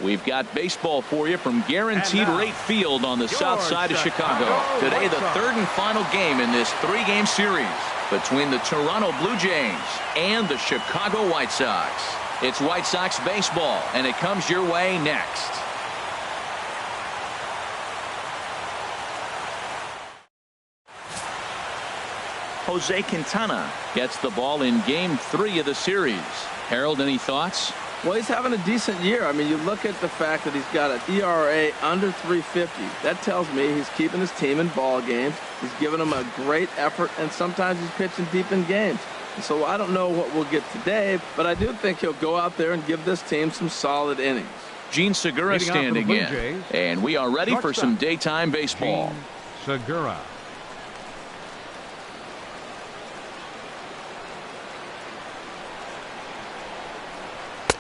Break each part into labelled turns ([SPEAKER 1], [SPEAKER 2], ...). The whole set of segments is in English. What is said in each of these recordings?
[SPEAKER 1] We've got baseball for you from Guaranteed Rate Field on the south side of Chicago. Today, the third and final game in this three-game series between the Toronto Blue Jays and the Chicago White Sox. It's White Sox baseball, and it comes your way next. Jose Quintana gets the ball in game 3 of the series. Harold, any thoughts?
[SPEAKER 2] Well, he's having a decent year. I mean, you look at the fact that he's got an ERA under 350. That tells me he's keeping his team in ball games. He's giving them a great effort, and sometimes he's pitching deep in games. So I don't know what we'll get today, but I do think he'll go out there and give this team some solid innings.
[SPEAKER 1] Gene Segura standing in, and we are ready for some daytime baseball.
[SPEAKER 3] Gene Segura.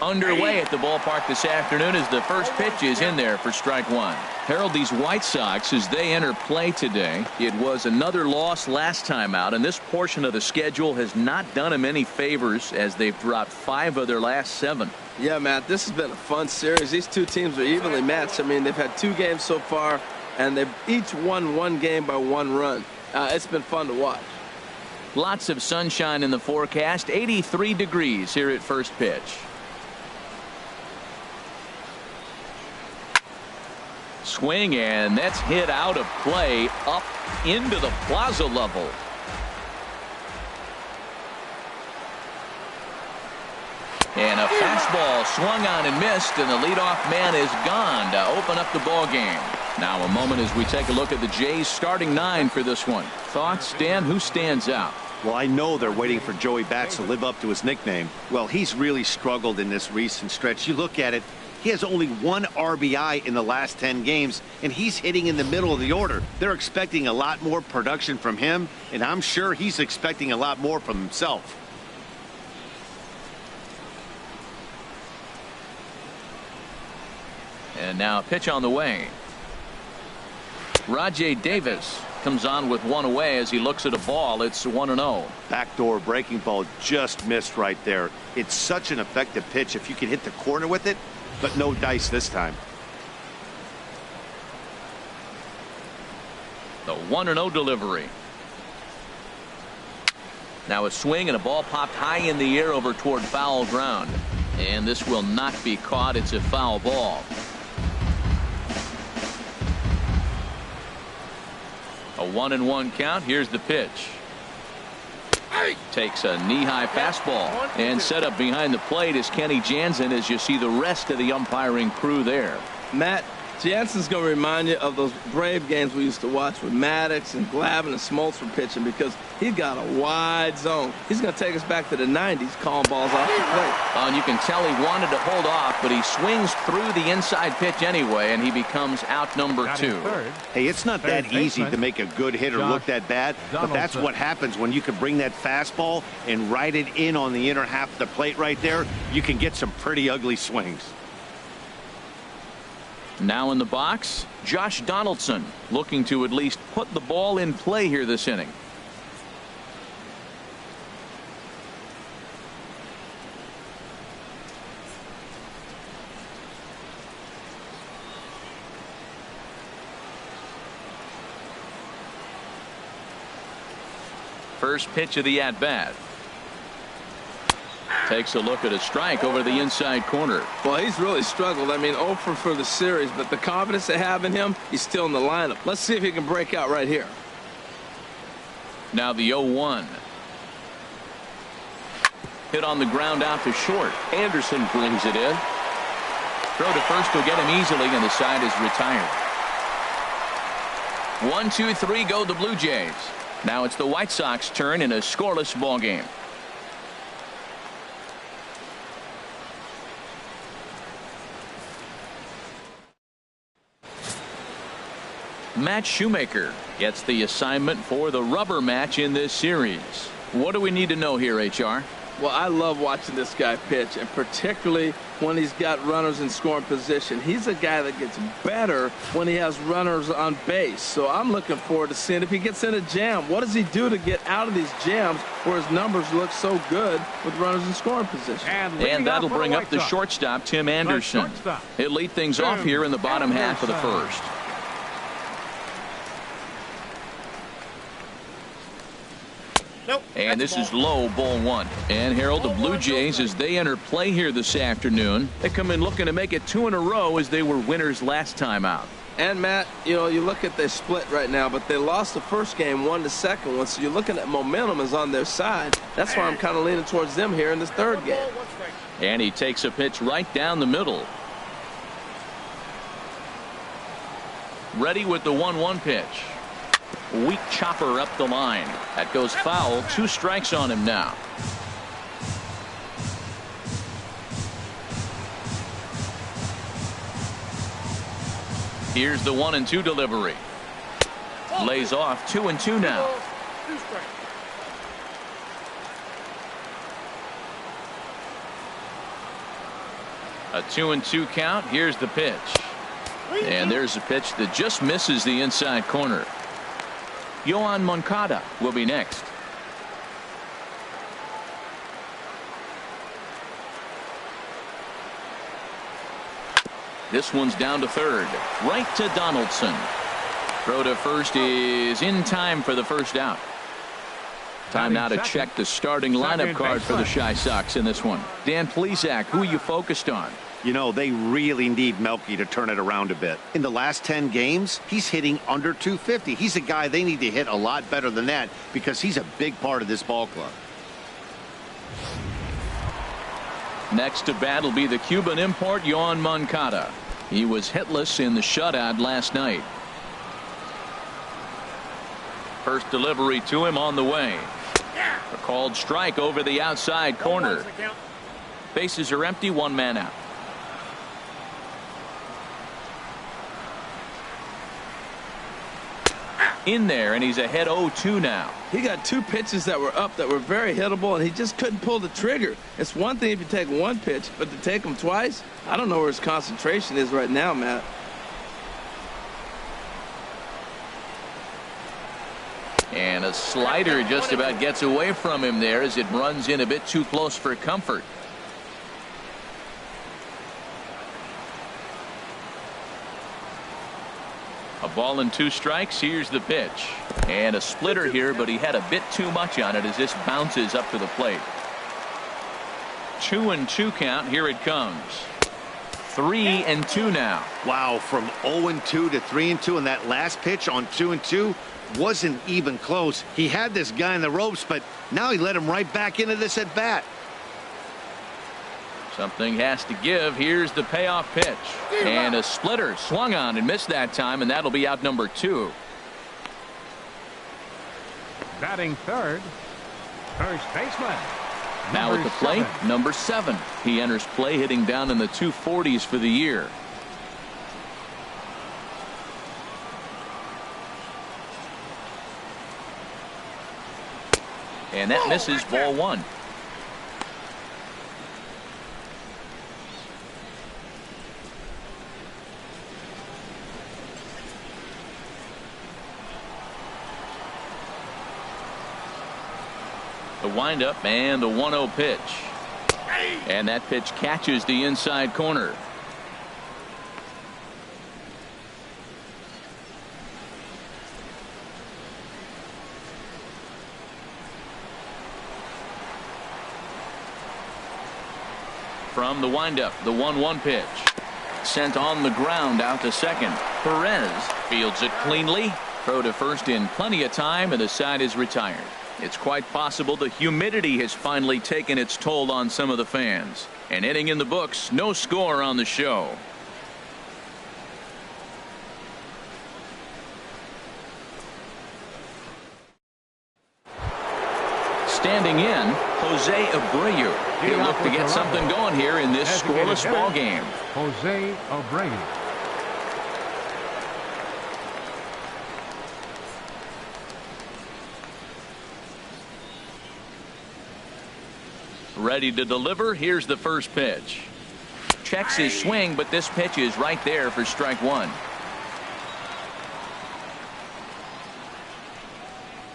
[SPEAKER 1] Underway at the ballpark this afternoon as the first pitch is in there for strike one. Harold, these White Sox, as they enter play today, it was another loss last time out, and this portion of the schedule has not done them any favors as they've dropped 5 of their last 7.
[SPEAKER 2] Yeah, Matt, this has been a fun series. These two teams are evenly matched. I mean, they've had 2 games so far, and they've each won 1 game by 1 run. It's been fun to watch.
[SPEAKER 1] Lots of sunshine in the forecast, 83 degrees here at first pitch. Swing, and that's hit out of play up into the plaza level. And a fastball swung on and missed, and the leadoff man is gone to open up the ball game. Now a moment as we take a look at the Jays starting 9 for this one. Thoughts, Dan? Who stands out?
[SPEAKER 4] Well, I know they're waiting for Joey Bats to live up to his nickname. Well, he's really struggled in this recent stretch. You look at it, he has only 1 RBI in the last 10 games, and he's hitting in the middle of the order. They're expecting a lot more production from him, and I'm sure he's expecting a lot more from himself.
[SPEAKER 1] And now a pitch on the way. Rajai Davis comes on with 1 away as he looks at a ball. It's 1-0.
[SPEAKER 4] Backdoor breaking ball just missed right there. It's such an effective pitch if you can hit the corner with it, but no dice this time.
[SPEAKER 1] The 1-0 delivery. Now a swing, and a ball popped high in the air over toward foul ground. And this will not be caught. It's a foul ball. A 1-1 count. Here's the pitch. Takes a knee-high fastball, and set up behind the plate is Kenny Jansen as you see the rest of the umpiring crew there.
[SPEAKER 2] Matt, Jansen's going to remind you of those Brave games we used to watch with Maddox and Glavine and Smoltz were pitching, because he's got a wide zone. He's going to take us back to the 90s calling balls off the plate.
[SPEAKER 1] And you can tell he wanted to hold off, but he swings through the inside pitch anyway, and he becomes out number 2.
[SPEAKER 4] Hey, it's not that easy to make a good hitter look that bad, but that's what happens when you can bring that fastball and ride it in on the inner half of the plate right there. You can get some pretty ugly swings.
[SPEAKER 1] Now in the box, Josh Donaldson, looking to at least put the ball in play here this inning. First pitch of the at-bat. Takes a look at a strike over the inside corner.
[SPEAKER 2] Well, he's really struggled. I mean, 0 for the series, but the confidence they have in him, he's still in the lineup. Let's see if he can break out right here.
[SPEAKER 1] Now the 0-1. Hit on the ground out to short. Anderson brings it in. Throw to first will get him easily, and the side is retired. 1-2-3 go the Blue Jays. Now it's the White Sox turn in a scoreless ball game. Matt Shoemaker gets the assignment for the rubber match in this series. What do we need to know here, HR?
[SPEAKER 2] Well, I love watching this guy pitch, and particularly when he's got runners in scoring position. He's a guy that gets better when he has runners on base. So I'm looking forward to seeing if he gets in a jam. What does he do to get out of these jams where his numbers look so good with runners in scoring position?
[SPEAKER 1] And that'll bring up the shortstop, Tim Anderson. He'll lead things off here in the bottom half of the first. And this is low, ball one. And Harold, the Blue Jays, as they enter play here this afternoon, they come in looking to make it 2 in a row as they were winners last time out.
[SPEAKER 2] And Matt, you know, you look at their split right now, but they lost the first game, won the second one. So you're looking at momentum is on their side. That's why I'm kind of leaning towards them here in this third game.
[SPEAKER 1] And he takes a pitch right down the middle. Ready with the 1-1 pitch. Weak chopper up the line. That goes foul. 2 strikes on him now. Here's the 1-2 delivery. Lays off. 2-2 now. A 2-2 count. Here's the pitch. And there's a pitch that just misses the inside corner. Yoan Moncada will be next. This one's down to third. Right to Donaldson. Throw to first is in time for the first out. Time now to check the starting lineup card for the Chi Sox in this one. Dan Plesac, who are you focused on?
[SPEAKER 4] You know, they really need Melky to turn it around a bit. In the last 10 games, he's hitting under 250. He's a guy they need to hit a lot better than that because he's a big part of this ball club.
[SPEAKER 1] Next to bat will be the Cuban import, Yoan Moncada. He was hitless in the shutout last night. First delivery to him on the way. A called strike over the outside corner. Bases are empty, 1 man out. In there, and he's ahead 0-2 now.
[SPEAKER 2] He got 2 pitches that were up that were very hittable, and he just couldn't pull the trigger. It's one thing if you take 1 pitch, but to take him twice, I don't know where his concentration is right now, Matt.
[SPEAKER 1] And a slider just about gets away from him there as it runs in a bit too close for comfort. A ball and 2 strikes. Here's the pitch. And a splitter here, but he had a bit too much on it as this bounces up to the plate. 2-2 count. Here it comes. 3-2 now.
[SPEAKER 4] Wow, from 0-2 to 3-2, and that last pitch on 2-2 wasn't even close. He had this guy in the ropes, but now he let him right back into this at bat.
[SPEAKER 1] Something has to give. Here's the payoff pitch. And a splitter swung on and missed that time, and that'll be out number 2.
[SPEAKER 3] Batting third, first baseman.
[SPEAKER 1] Now at the plate, number 7. He enters play hitting down in the 240s for the year. And that misses, ball 1. The windup and the 1-0 pitch. And that pitch catches the inside corner. From the windup, the 1-1 pitch. Sent on the ground out to second. Perez fields it cleanly. Throw to first in plenty of time, and the side is retired. It's quite possible the humidity has finally taken its toll on some of the fans. An inning in the books, no score on the show. Standing in, Jose Abreu. He'll look to get something going here in this scoreless ball game.
[SPEAKER 3] Jose Abreu.
[SPEAKER 1] Ready to deliver. Here's the first pitch. Checks his swing, but this pitch is right there for strike one.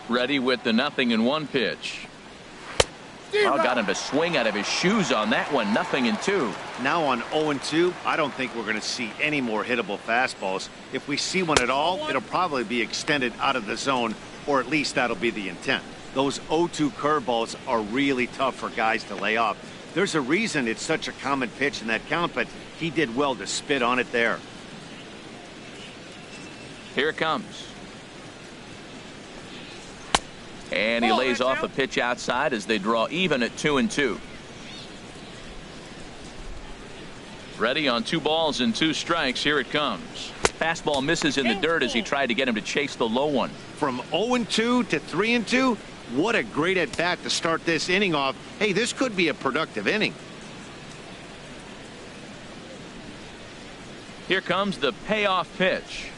[SPEAKER 1] Ready with the 0-1 pitch. Oh, got him to swing out of his shoes on that one. 0-2.
[SPEAKER 4] Now on 0-2, I don't think we're going to see any more hittable fastballs. If we see one at all, it'll probably be extended out of the zone, or at least that'll be the intent. Those 0-2 curveballs are really tough for guys to lay off. There's a reason it's such a common pitch in that count, but he did well to spit on it there.
[SPEAKER 1] Here it comes. And he lays off a pitch outside as they draw even at 2-2. Ready on 2 balls and 2 strikes. Here it comes. Fastball misses in the dirt as he tried to get him to chase the low one.
[SPEAKER 4] From 0-2 to 3-2, what a great at bat to start this inning off. Hey, this could be a productive inning.
[SPEAKER 1] Here comes the payoff pitch.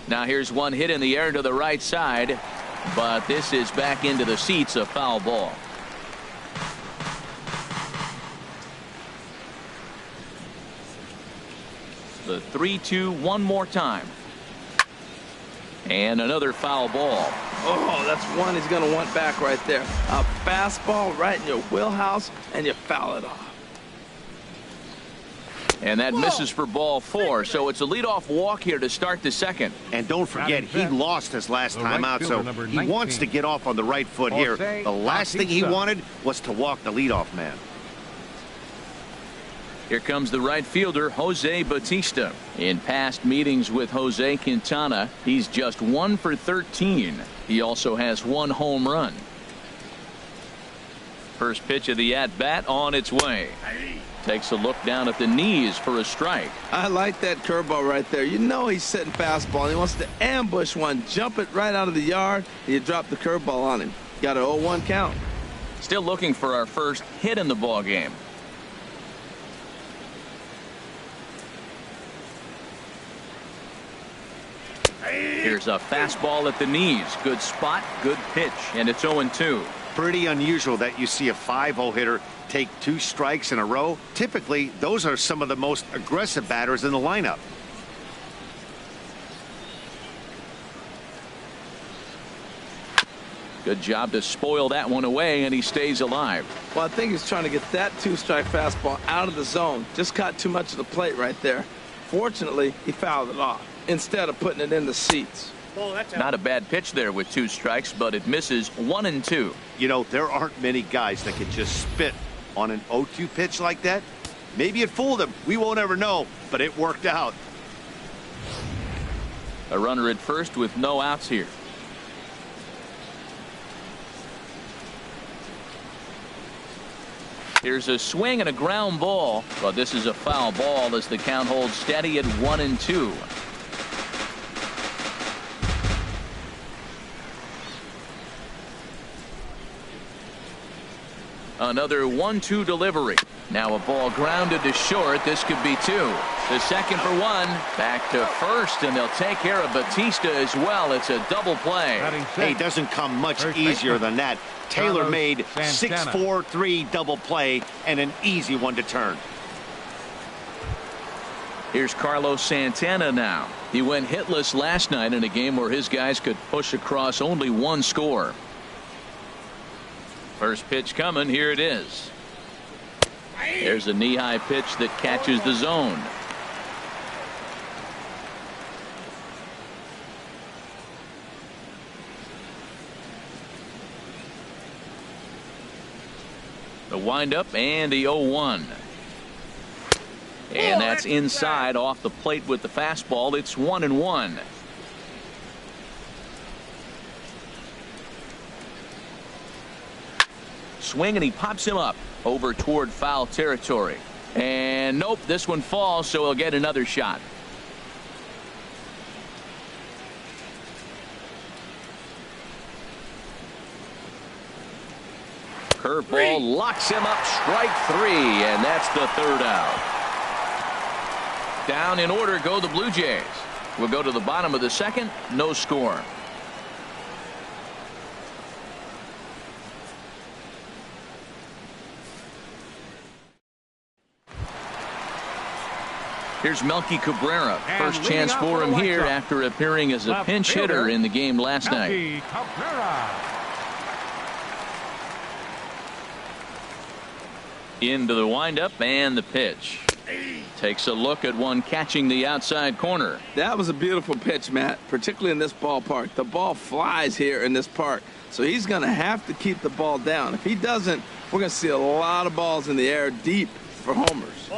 [SPEAKER 1] Now here's one hit in the air to the right side, but this is back into the seats, a foul ball. The 3-2 one more time. And another foul ball.
[SPEAKER 2] Oh, that's one he's going to want back right there. A fastball right in your wheelhouse, and you foul it off.
[SPEAKER 1] And that misses for ball 4, so it's a leadoff walk here to start the second.
[SPEAKER 4] And don't forget, he lost his last time out, so he wants to get off on the right foot here. The last thing he wanted was to walk the leadoff man.
[SPEAKER 1] Here comes the right fielder, Jose Bautista. In past meetings with Jose Quintana, he's just 1 for 13. He also has 1 home run. First pitch of the at-bat on its way. Takes a look down at the knees for a strike.
[SPEAKER 2] I like that curveball right there. You know he's setting fastball, and he wants to ambush one, jump it right out of the yard, and you drop the curveball on him. Got an 0-1 count.
[SPEAKER 1] Still looking for our first hit in the ball game. Here's a fastball at the knees. Good spot, good pitch, and it's 0-2.
[SPEAKER 4] Pretty unusual that you see a 5-0 hitter take 2 strikes in a row. Typically, those are some of the most aggressive batters in the lineup.
[SPEAKER 1] Good job to spoil that one away, and he stays alive.
[SPEAKER 2] Well, I think he's trying to get that 2-strike fastball out of the zone. Just caught too much of the plate right there. Fortunately, he fouled it off instead of putting it in the seats.
[SPEAKER 1] Not a bad pitch there with 2 strikes, but it misses 1-2.
[SPEAKER 4] You know, there aren't many guys that can just spit on an 0-2 pitch like that. Maybe it fooled him. We won't ever know, but it worked out.
[SPEAKER 1] A runner at first with no outs here. Here's a swing and a ground ball, but this is a foul ball as the count holds steady at 1-2. Another 1-2 delivery. Now a ball grounded to short. This could be 2. The second for 1. Back to first, and they'll take care of Bautista as well. It's a double play.
[SPEAKER 4] Hey, it doesn't come much easier than that. Tailor-made 6-4-3 double play and an easy one to turn.
[SPEAKER 1] Here's Carlos Santana now. He went hitless last night in a game where his guys could push across only 1 score. First pitch coming. Here it is. There's a knee-high pitch that catches the zone. The windup and the 0-1. And that's inside off the plate with the fastball. It's 1-1. Swing, and he pops him up over toward foul territory. And nope, this one falls, so he'll get another shot. Curveball locks him up, strike 3, and that's the 3rd out. Down in order go the Blue Jays. We'll go to the bottom of the 2nd, no score. Here's Melky Cabrera.
[SPEAKER 3] And
[SPEAKER 1] First
[SPEAKER 3] leading
[SPEAKER 1] chance
[SPEAKER 3] off
[SPEAKER 1] for
[SPEAKER 3] for
[SPEAKER 1] him
[SPEAKER 3] the
[SPEAKER 1] here
[SPEAKER 3] White Sox,
[SPEAKER 1] after appearing as a
[SPEAKER 3] left
[SPEAKER 1] pinch
[SPEAKER 3] fielder,
[SPEAKER 1] hitter in the game last night.
[SPEAKER 3] Melky Cabrera.
[SPEAKER 1] Into the windup and the pitch. Takes a look at one catching the outside corner.
[SPEAKER 2] That was a beautiful pitch, Matt, particularly in this ballpark. The ball flies here in this park, so he's going to have to keep the ball down. If he doesn't, we're going to see a lot of balls in the air deep for homers.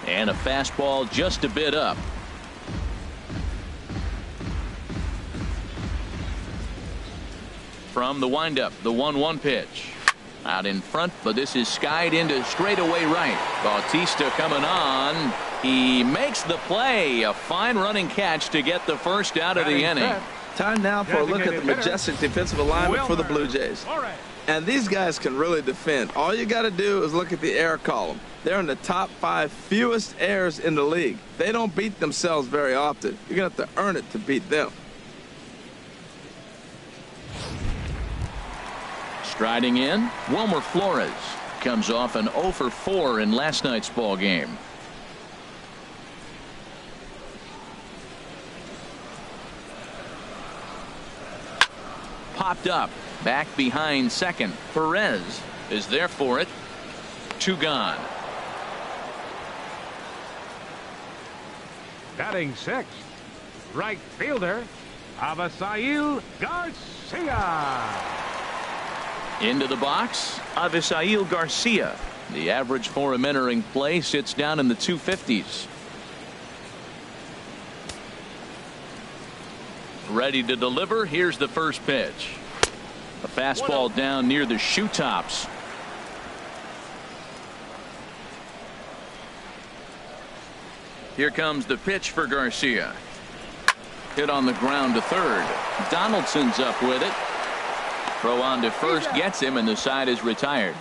[SPEAKER 1] And a fastball just a bit up. From the windup, the 1-1 pitch. Out in front, but this is skied into straightaway right. Bautista coming on. He makes the play. A fine running catch to get the first out of the inning.
[SPEAKER 2] Time now for a look at the majestic defensive alignment for the Blue Jays. And these guys can really defend. All you got to do is look at the error column. They're in the top 5 fewest errors in the league. They don't beat themselves very often. You're going to have to earn it to beat them.
[SPEAKER 1] Striding in, Wilmer Flores comes off an 0 for 4 in last night's ball game. Popped up, back behind second. Perez is there for it. 2 gone.
[SPEAKER 3] Batting 6th, right fielder, Avisail Garcia.
[SPEAKER 1] Into the box, Avisail Garcia. The average for him entering play sits down in the 250s. Ready to deliver. Here's the first pitch. A fastball down near the shoe tops. Here comes the pitch for Garcia. Hit on the ground to third. Donaldson's up with it. Throw on to first gets him, and the side is retired.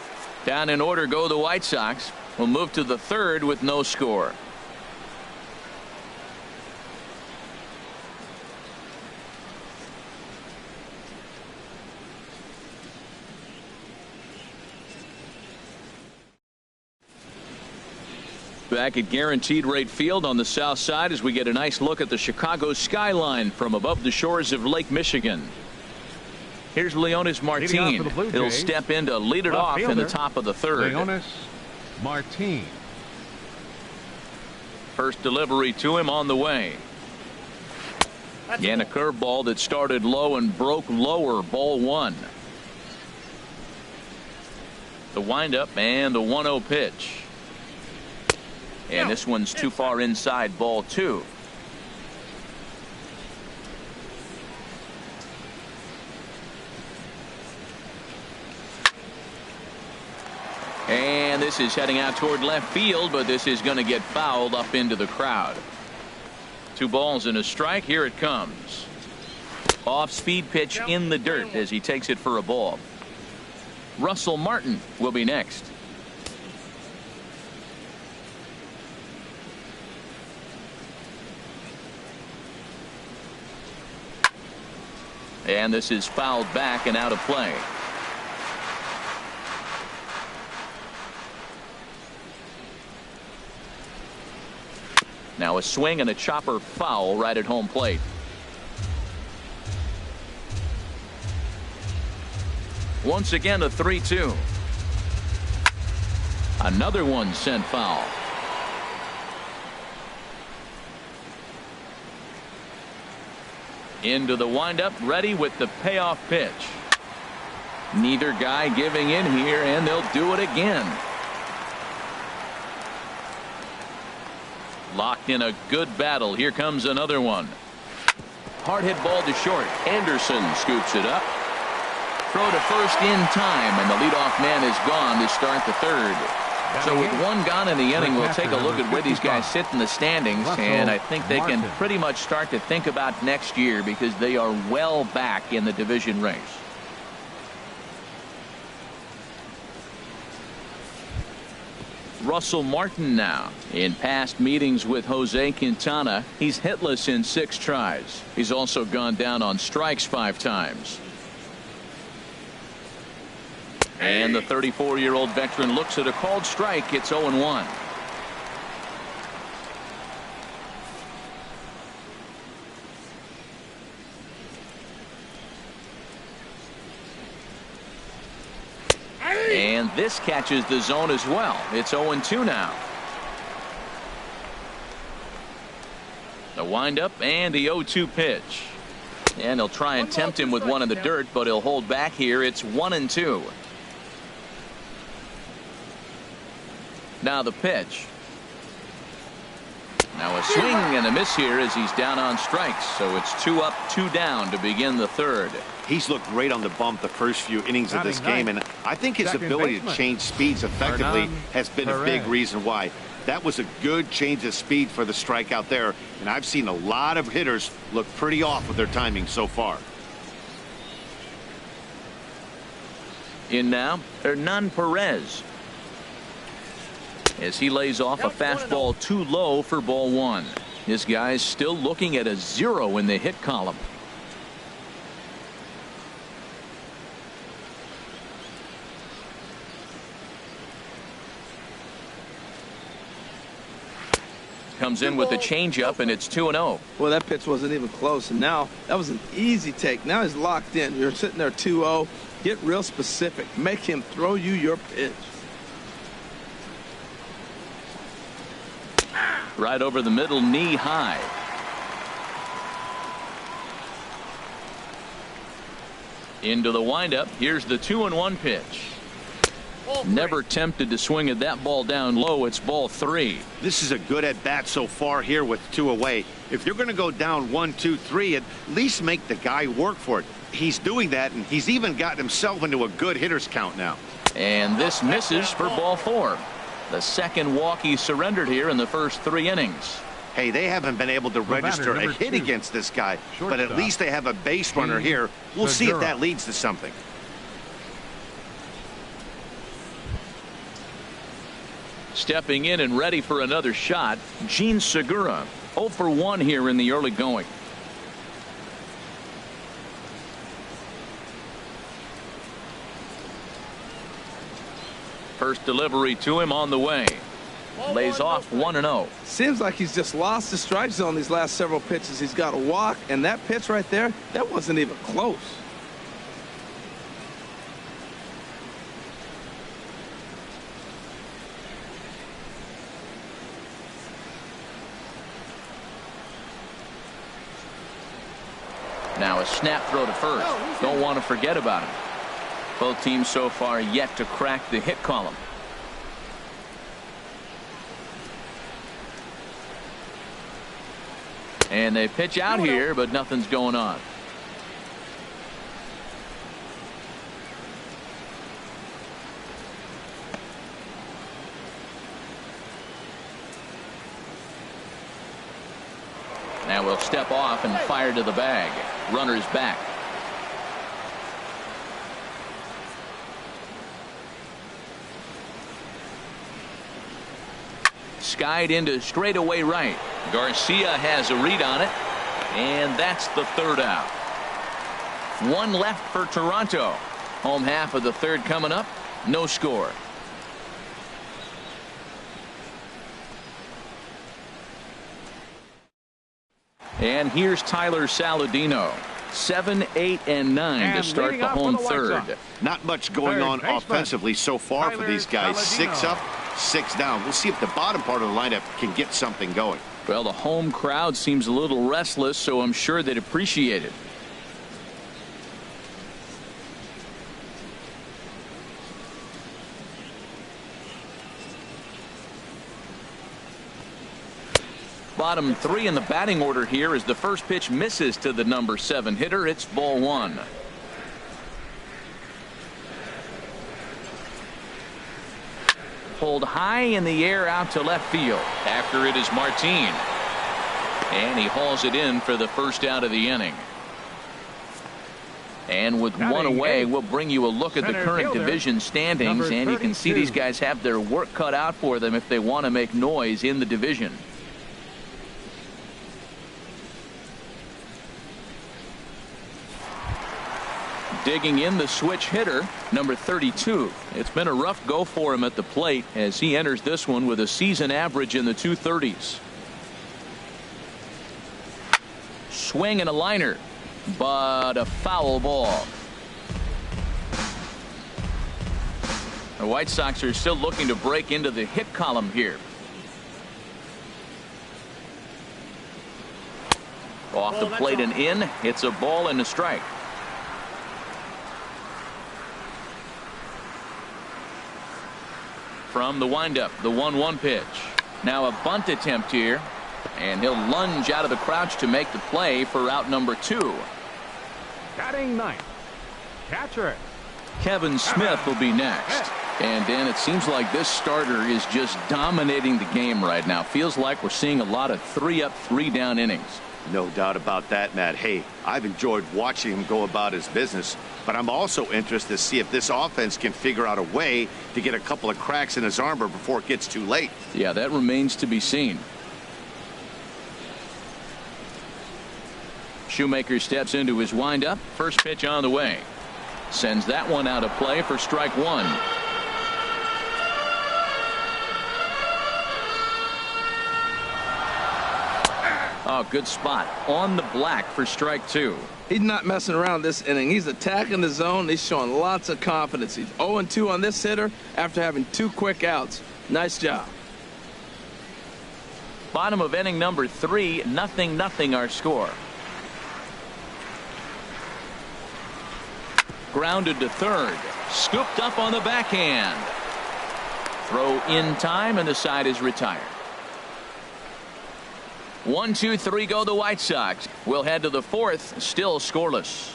[SPEAKER 1] Down in order go the White Sox. Will move to the third with no score. Back at Guaranteed Rate Field on the south side as we get a nice look at the Chicago skyline from above the shores of Lake Michigan. Here's Leonis Martin. He'll step in to lead it off in the top of the third.
[SPEAKER 3] Leonis Martin.
[SPEAKER 1] First delivery to him on the way. And a curveball that started low and broke lower. Ball 1. The windup and the 1-0 pitch. And this one's too far inside. Ball 2. And this is heading out toward left field, but this is going to get fouled up into the crowd. 2 balls and a strike. Here it comes. Off speed pitch in the dirt as he takes it for a ball. Russell Martin will be next. And this is fouled back and out of play. Now a swing and a chopper foul right at home plate. Once again a 3-2. Another one sent foul. Into the windup, ready with the payoff pitch. Neither guy giving in here, and they'll do it again. Locked in a good battle. Here comes another one. Hard hit ball to short. Anderson scoops it up. Throw to first in time, and the leadoff man is gone to start the third. So with 1 gone in the inning, we'll take a look at where these guys sit in the standings, and I think they can pretty much start to think about next year because they are well back in the division race. Russell Martin now. In past meetings with Jose Quintana, he's hitless in 6 tries. He's also gone down on strikes 5 times. And the 34-year-old veteran looks at a called strike. It's 0-1. And this catches the zone as well. It's 0-2 now. The windup and the 0-2 pitch. And he'll try and tempt him with one in the dirt, but he'll hold back here. It's 1-2. Now the pitch. Now a swing and a miss here as he's down on strikes. So it's 2 up, 2 down to begin the third.
[SPEAKER 4] He's looked great on the bump the first few innings of this game, and I think his ability to change speeds effectively has been a big reason why. That was a good change of speed for the strikeout there, and I've seen a lot of hitters look pretty off with their timing so far.
[SPEAKER 1] In now, Hernan Perez. As he lays off a fastball too low for ball 1. This guy's still looking at a 0 in the hit column. Comes in with the changeup, and it's 2-0.
[SPEAKER 2] Well, that pitch wasn't even close, and now that was an easy take. Now he's locked in. You're sitting there 2-0. Get real specific. Make him throw you your pitch.
[SPEAKER 1] Right over the middle, knee high. Into the windup. Here's the 2-1 pitch. Never tempted to swing at that ball down low. It's ball 3.
[SPEAKER 4] This is a good at bat so far here with 2 away. If you're going to go down 1, 2, 3, at least make the guy work for it. He's doing that, and he's even gotten himself into a good hitter's count now.
[SPEAKER 1] And this misses for ball 4. The second walk he surrendered here in the first 3 innings.
[SPEAKER 4] Hey, they haven't been able to register a hit against this guy, but at least they have a base runner here. We'll see if that leads to something.
[SPEAKER 1] Stepping in and ready for another shot, Gene Segura. 0 for 1 here in the early going. First delivery to him on the way. Lays off 1-0.
[SPEAKER 2] Seems like he's just lost the strike zone these last several pitches. He's got a walk, and that pitch right there, that wasn't even close.
[SPEAKER 1] Now a snap throw to first. Don't want to forget about him. Both teams so far yet to crack the hit column. And they pitch out here, but nothing's going on. Now we'll step off and fire to the bag. Runner's back. Skied into straightaway right. Garcia has a read on it, and that's the third out. 1 left for Toronto. Home half of the third coming up. No score. And here's Tyler Saladino. 7, 8, and 9 to start the home third.
[SPEAKER 4] Not much going on offensively so far for these guys. 6 up, 6 down. We'll see if the bottom part of the lineup can get something going.
[SPEAKER 1] Well, the home crowd seems a little restless, so I'm sure they'd appreciate it. Bottom 3 in the batting order here as the first pitch misses to the number 7 hitter. It's ball 1. Pulled high in the air out to left field. After it is Martin. And he hauls it in for the first out of the inning. And with 1 away, we'll bring you a look at the current division standings. And you can see these guys have their work cut out for them if they want to make noise in the division. Digging in, the switch hitter, number 32. It's been a rough go for him at the plate as he enters this one with a season average in the 230s. Swing and a liner, but a foul ball. The White Sox are still looking to break into the hit column here. Off the plate and in. It's a ball and a strike. From the windup, the 1-1 pitch. Now a bunt attempt here, and he'll lunge out of the crouch to make the play for out number 2.
[SPEAKER 3] Batting ninth, catcher
[SPEAKER 1] Kevin Smith will be next. And Dan, it seems like this starter is just dominating the game right now. Feels like we're seeing a lot of 3-up, 3-down innings.
[SPEAKER 4] No doubt about that, Matt. Hey, I've enjoyed watching him go about his business, but I'm also interested to see if this offense can figure out a way to get a couple of cracks in his armor before it gets too late.
[SPEAKER 1] Yeah, that remains to be seen. Shoemaker steps into his windup. First pitch on the way. Sends that one out of play for strike 1. Oh, good spot on the black for strike 2.
[SPEAKER 2] He's not messing around this inning. He's attacking the zone. He's showing lots of confidence. He's 0-2 on this hitter after having 2 quick outs. Nice job.
[SPEAKER 1] Bottom of inning number 3, 0-0 our score. Grounded to third. Scooped up on the backhand. Throw in time, and the side is retired. 1, 2, 3 go the White Sox. We'll head to the 4th, still scoreless.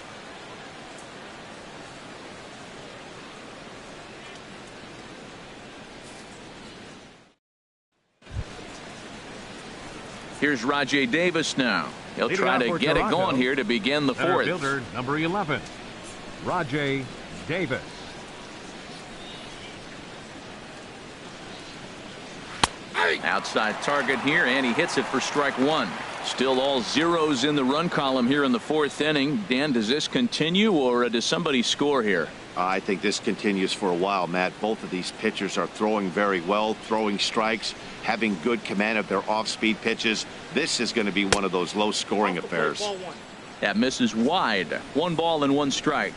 [SPEAKER 1] Here's Rajay Davis now. He'll try to get it going here to begin the 4th.
[SPEAKER 3] Fielder number 11, Rajay Davis.
[SPEAKER 1] Outside target here, and he hits it for strike 1. Still all zeros in the run column here in the 4th inning. Dan, does this continue, or does somebody score here?
[SPEAKER 4] I think this continues for a while, Matt. Both of these pitchers are throwing very well, throwing strikes, having good command of their off-speed pitches. This is going to be one of those low-scoring affairs.
[SPEAKER 1] That misses wide. 1 ball and 1 strike.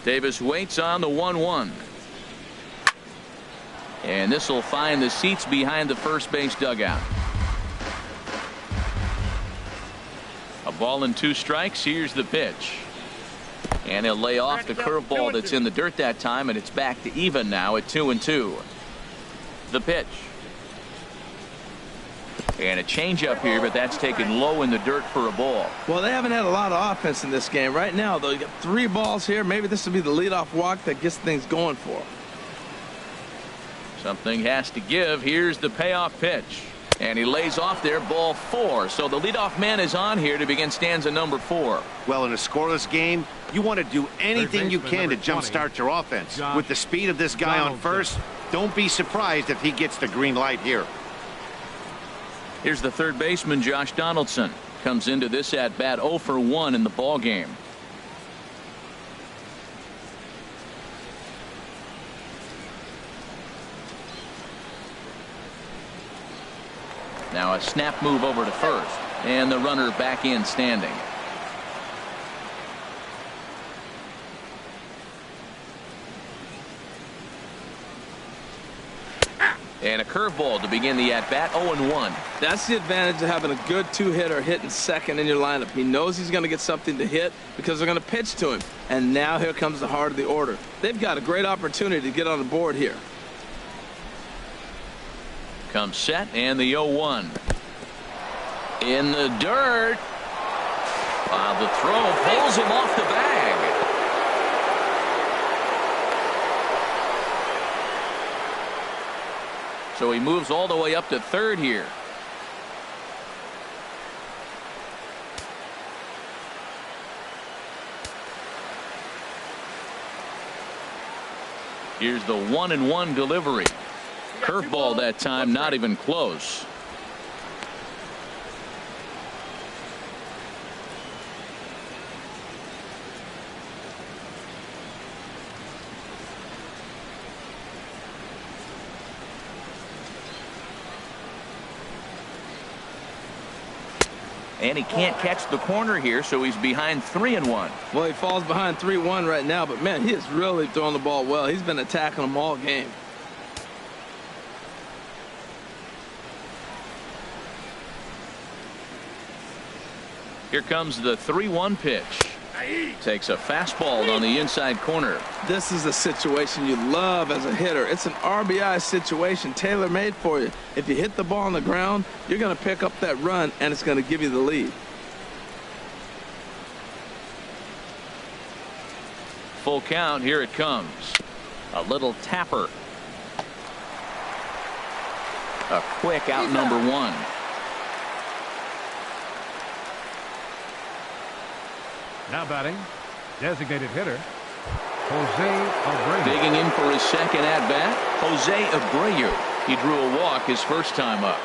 [SPEAKER 1] Davis waits on the 1-1. And this will find the seats behind the first base dugout. A ball and 2 strikes. Here's the pitch. And he'll lay off the curveball that's in the dirt that time, and it's back to even now at 2-2. The pitch. And a changeup here, but that's taken low in the dirt for a ball.
[SPEAKER 2] Well, they haven't had a lot of offense in this game. Right now, though, you got 3 balls here. Maybe this will be the leadoff walk that gets things going for them.
[SPEAKER 1] Something has to give. Here's the payoff pitch. And he lays off there, ball 4. So the leadoff man is on here to begin stanza number 4.
[SPEAKER 4] Well, in a scoreless game, you want to do anything you can to jumpstart your offense. With the speed of this guy on first, don't be surprised if he gets the green light here.
[SPEAKER 1] Here's the third baseman, Josh Donaldson. Comes into this at bat 0 for 1 in the ball game. Now a snap move over to first, and the runner back in standing. And a curveball to begin the at-bat. 0-1.
[SPEAKER 2] That's the advantage of having a good 2-hitter hitting second in your lineup. He knows he's going to get something to hit because they're going to pitch to him. And now here comes the heart of the order. They've got a great opportunity to get on the board here.
[SPEAKER 1] Comes set, and the 0-1. In the dirt. The throw pulls him off the bag. So he moves all the way up to third here. Here's the 1-1 delivery. Curveball that time, not even close. And he can't catch the corner here, so he's behind 3-1.
[SPEAKER 2] Well, he falls behind 3-1 right now, but man, he is really throwing the ball well. He's been attacking them all game.
[SPEAKER 1] Here comes the 3-1 pitch. Takes a fastball on the inside corner.
[SPEAKER 2] This is a situation you love as a hitter. It's an RBI situation, tailor-made for you. If you hit the ball on the ground, you're going to pick up that run, and it's going to give you the lead.
[SPEAKER 1] Full count. Here it comes. A little tapper. A quick out, number 1.
[SPEAKER 3] Now batting, designated hitter, Jose Abreu.
[SPEAKER 1] Digging in for his second at-bat, Jose Abreu. He drew a walk his first time up.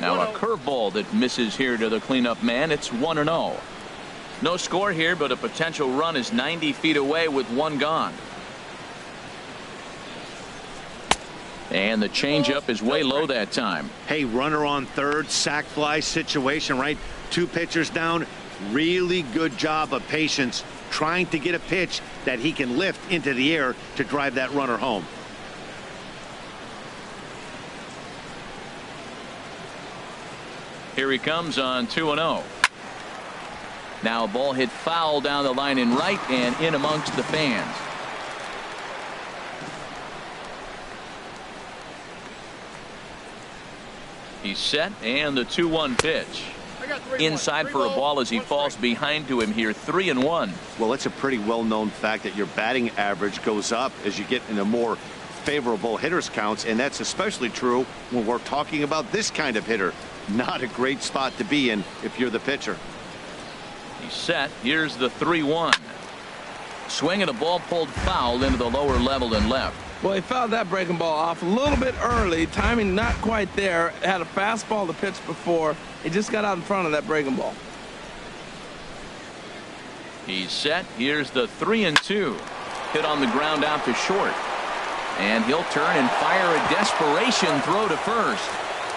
[SPEAKER 1] Now a curveball that misses here to the cleanup man. It's 1-0. No score here, but a potential run is 90 feet away with 1 gone. And the changeup is way low that time.
[SPEAKER 4] Hey, runner on third, sac fly situation, right? 2 pitchers down. Really good job of patience, trying to get a pitch that he can lift into the air to drive that runner home.
[SPEAKER 1] Here he comes on 2-0. Now a ball hit foul down the line in right and in amongst the fans. He's set, and the 2-1 pitch. Inside for a ball as he falls behind to him here, 3-1.
[SPEAKER 4] Well, it's a pretty well-known fact that your batting average goes up as you get into more favorable hitters counts, and that's especially true when we're talking about this kind of hitter. Not a great spot to be in if you're the pitcher.
[SPEAKER 1] He's set. Here's the 3-1. Swing and a ball pulled foul into the lower level and left.
[SPEAKER 2] Well, he fouled that breaking ball off a little bit early. Timing not quite there. Had a fastball to pitch before. He just got out in front of that breaking ball.
[SPEAKER 1] He's set. Here's the 3-2. Hit on the ground out to short. And he'll turn and fire a desperation throw to first.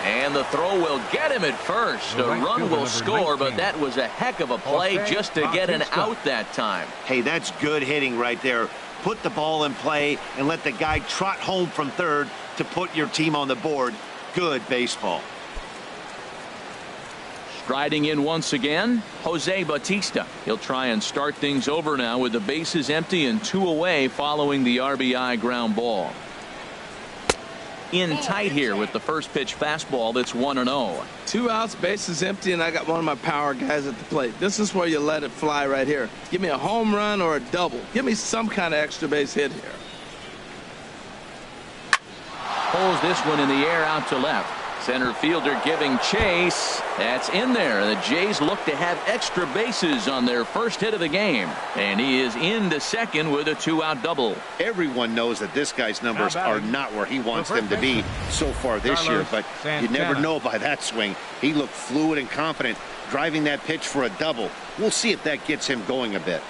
[SPEAKER 1] And the throw will get him at first. A run will score, but that was a heck of a play just to get an out that time.
[SPEAKER 4] Hey, that's good hitting right there. Put the ball in play and let the guy trot home from third to put your team on the board. Good baseball.
[SPEAKER 1] Striding in once again, Jose Bautista. He'll try and start things over now with the bases empty and 2 away following the RBI ground ball. In tight here with the first pitch fastball. That's 1-0.
[SPEAKER 2] 2 outs, bases empty, and I got one of my power guys at the plate. This is where you let it fly right here. Give me a home run or a double. Give me some kind of extra base hit here.
[SPEAKER 1] Pulls this one in the air out to left. Center fielder giving chase. That's in there. The Jays look to have extra bases on their first hit of the game. And he is into second with a 2-out double.
[SPEAKER 4] Everyone knows that this guy's numbers are not where he wants them to be so far this year, but you never know by that swing. He looked fluid and confident driving that pitch for a double. We'll see if that gets him going a bit.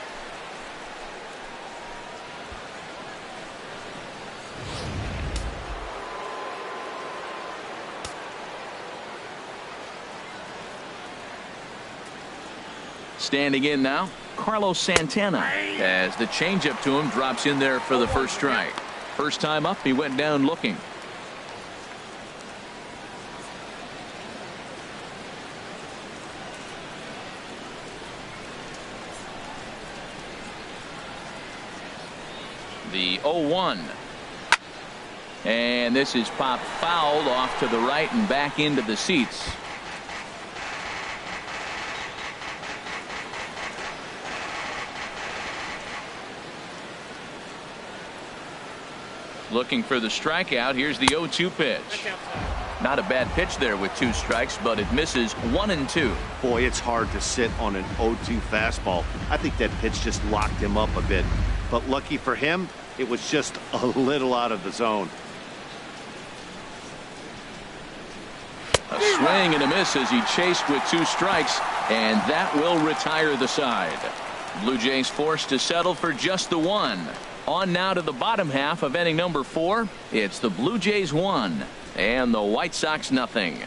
[SPEAKER 1] Standing in now, Carlos Santana, as the changeup to him drops in there for the first strike. First time up, he went down looking. The 0-1. And this is popped fouled off to the right and back into the seats. Looking for the strikeout. Here's the 0-2 pitch. Not a bad pitch there with 2 strikes, but it misses 1-2.
[SPEAKER 4] Boy, it's hard to sit on an 0-2 fastball. I think that pitch just locked him up a bit. But lucky for him, it was just a little out of the zone.
[SPEAKER 1] A swing and a miss as he chased with 2 strikes, and that will retire the side. Blue Jays forced to settle for just the one. On now to the bottom half of inning number 4. It's the Blue Jays 1 and the White Sox nothing.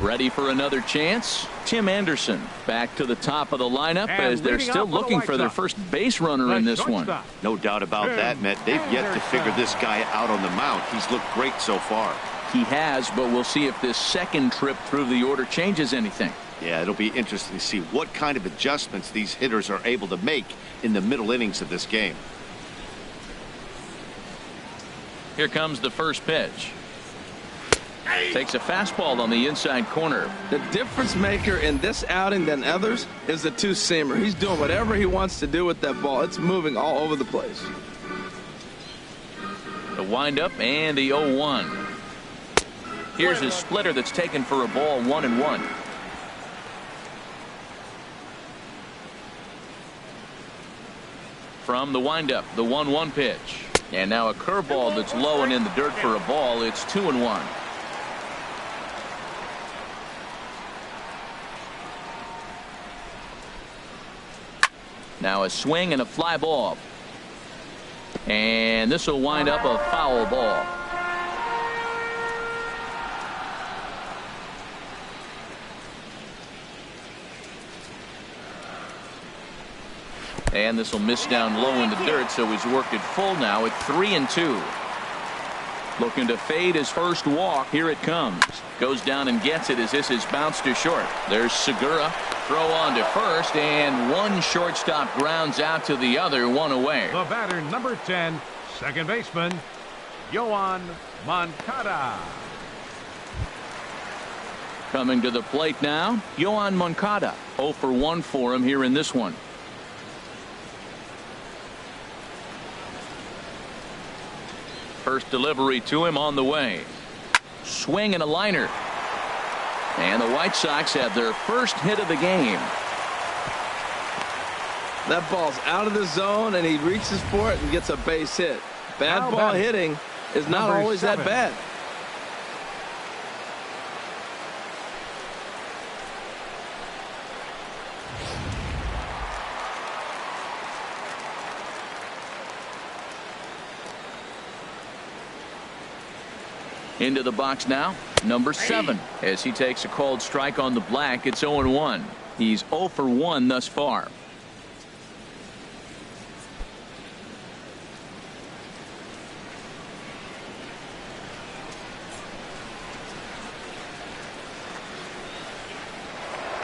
[SPEAKER 1] Ready for another chance? Tim Anderson back to the top of the lineup as they're still looking for their first base runner in this one.
[SPEAKER 4] No doubt about that, Matt. They've yet to figure this guy out on the mound. He's looked great so far.
[SPEAKER 1] He has, but we'll see if this second trip through the order changes anything.
[SPEAKER 4] Yeah, it'll be interesting to see what kind of adjustments these hitters are able to make in the middle innings of this game.
[SPEAKER 1] Here comes the first pitch. Takes a fastball on the inside corner.
[SPEAKER 2] The difference maker in this outing than others is the two-seamer. He's doing whatever he wants to do with that ball. It's moving all over the place.
[SPEAKER 1] The windup and the 0-1. Here's his splitter that's taken for a ball, 1-1. From the windup, the 1-1 pitch. And now a curveball that's low and in the dirt for a ball. It's 2-1. Now a swing and a fly ball. And this will wind up a foul ball. And this will miss down low in the dirt, so he's worked it full now at 3-2. Looking to fade his first walk. Here it comes. Goes down and gets it as this is bounced to short. There's Segura. Throw on to first, and one shortstop grounds out to the other, one away.
[SPEAKER 3] The batter, number 10, second baseman, Yoan Moncada.
[SPEAKER 1] Coming to the plate now, Yoan Moncada. 0 for 1 for him here in this one. First delivery to him on the way. Swing and a liner. And the White Sox have their first hit of the game.
[SPEAKER 2] That ball's out of the zone, and he reaches for it and gets a base hit. Bad ball hitting is not always that bad.
[SPEAKER 1] Into the box now, number 7, as he takes a called strike on the black. It's 0-1. He's 0 for 1 thus far.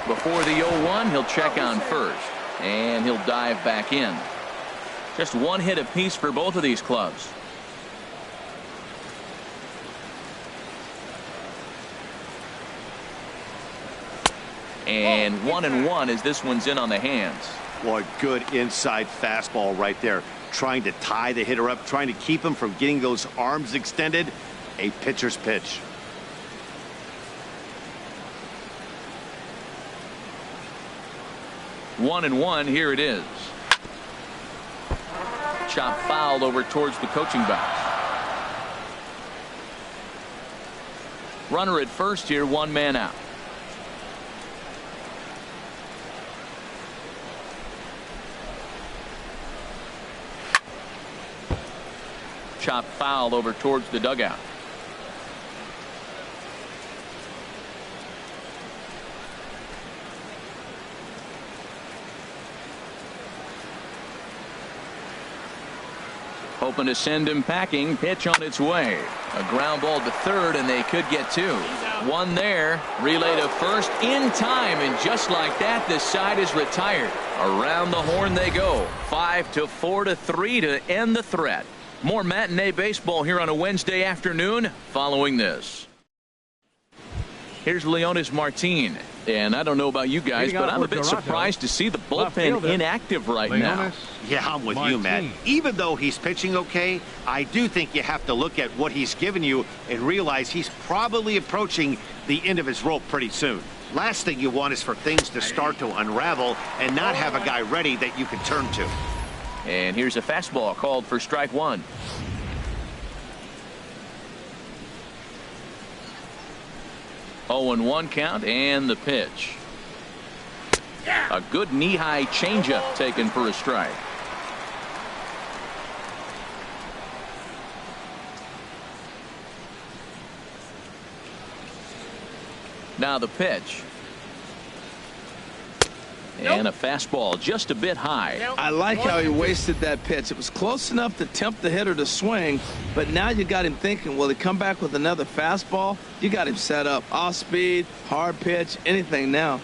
[SPEAKER 1] Before the 0-1, he'll check on first, and he'll dive back in. Just one hit apiece for both of these clubs. And 1-1 as this one's in on the hands.
[SPEAKER 4] What good inside fastball right there. Trying to tie the hitter up, trying to keep him from getting those arms extended. A pitcher's pitch.
[SPEAKER 1] One and one, here it is. Chop fouled over towards the coaching box. Runner at first here, one man out. Chop fouled over towards the dugout. Hoping to send him packing. Pitch on its way. A ground ball to third, and they could get two. One there. Relay to first in time, and just like that, this side is retired. Around the horn they go. 5-4-3 to end the threat. More matinee baseball here on a Wednesday afternoon following this. Here's Leonis Martin. And I don't know about you guys, but I'm a bit surprised to see the bullpen inactive right now.
[SPEAKER 4] Yeah, I'm with you, Matt. Even though he's pitching okay, I do think you have to look at what he's given you and realize he's probably approaching the end of his rope pretty soon. Last thing you want is for things to start to unravel and not have a guy ready that you can turn to.
[SPEAKER 1] And here's a fastball called for strike one. Oh, and 1 count, and the pitch. A good knee-high changeup taken for a strike. Now the pitch. And a fastball just a bit high.
[SPEAKER 2] I like how he wasted that pitch. It was close enough to tempt the hitter to swing, but now you got him thinking, will he come back with another fastball? You got him set up. Off speed, hard pitch, anything now.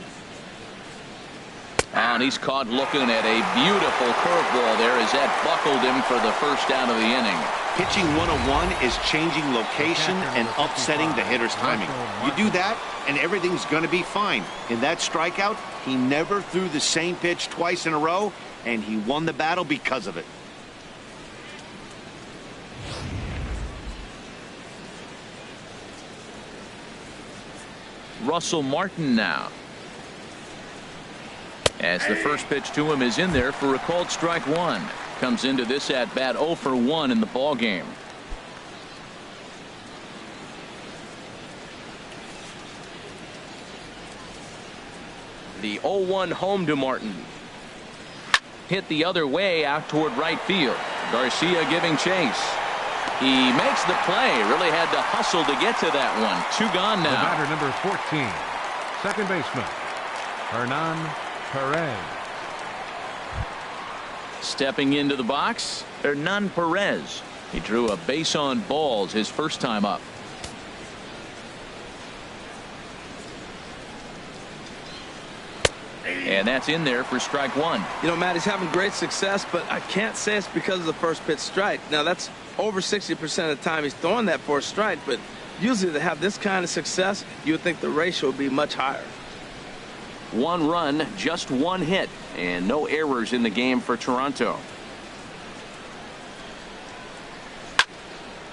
[SPEAKER 1] And he's caught looking at a beautiful curveball there as that buckled him for the first out of the inning.
[SPEAKER 4] Pitching 101 is changing location and upsetting the hitter's timing. You do that, and everything's going to be fine. In that strikeout, he never threw the same pitch twice in a row, and he won the battle because of it.
[SPEAKER 1] Russell Martin now. As the first pitch to him is in there for a called strike one. Comes into this at bat 0 for 1 in the ball game. The 0-1 home to Martin. Hit the other way out toward right field. Garcia giving chase. He makes the play. Really had to hustle to get to that one. 2 gone now.
[SPEAKER 3] The batter, number 14, second baseman, Hernan Perez.
[SPEAKER 1] Stepping into the box, Hernan Perez. He drew a base on balls his first time up. And that's in there for strike one.
[SPEAKER 2] You know, Matt, he's having great success, but I can't say it's because of the first pitch strike. Now, that's over 60% of the time he's throwing that for a strike, but usually to have this kind of success, you would think the ratio would be much higher.
[SPEAKER 1] 1 run, just 1 hit, and no errors in the game for Toronto.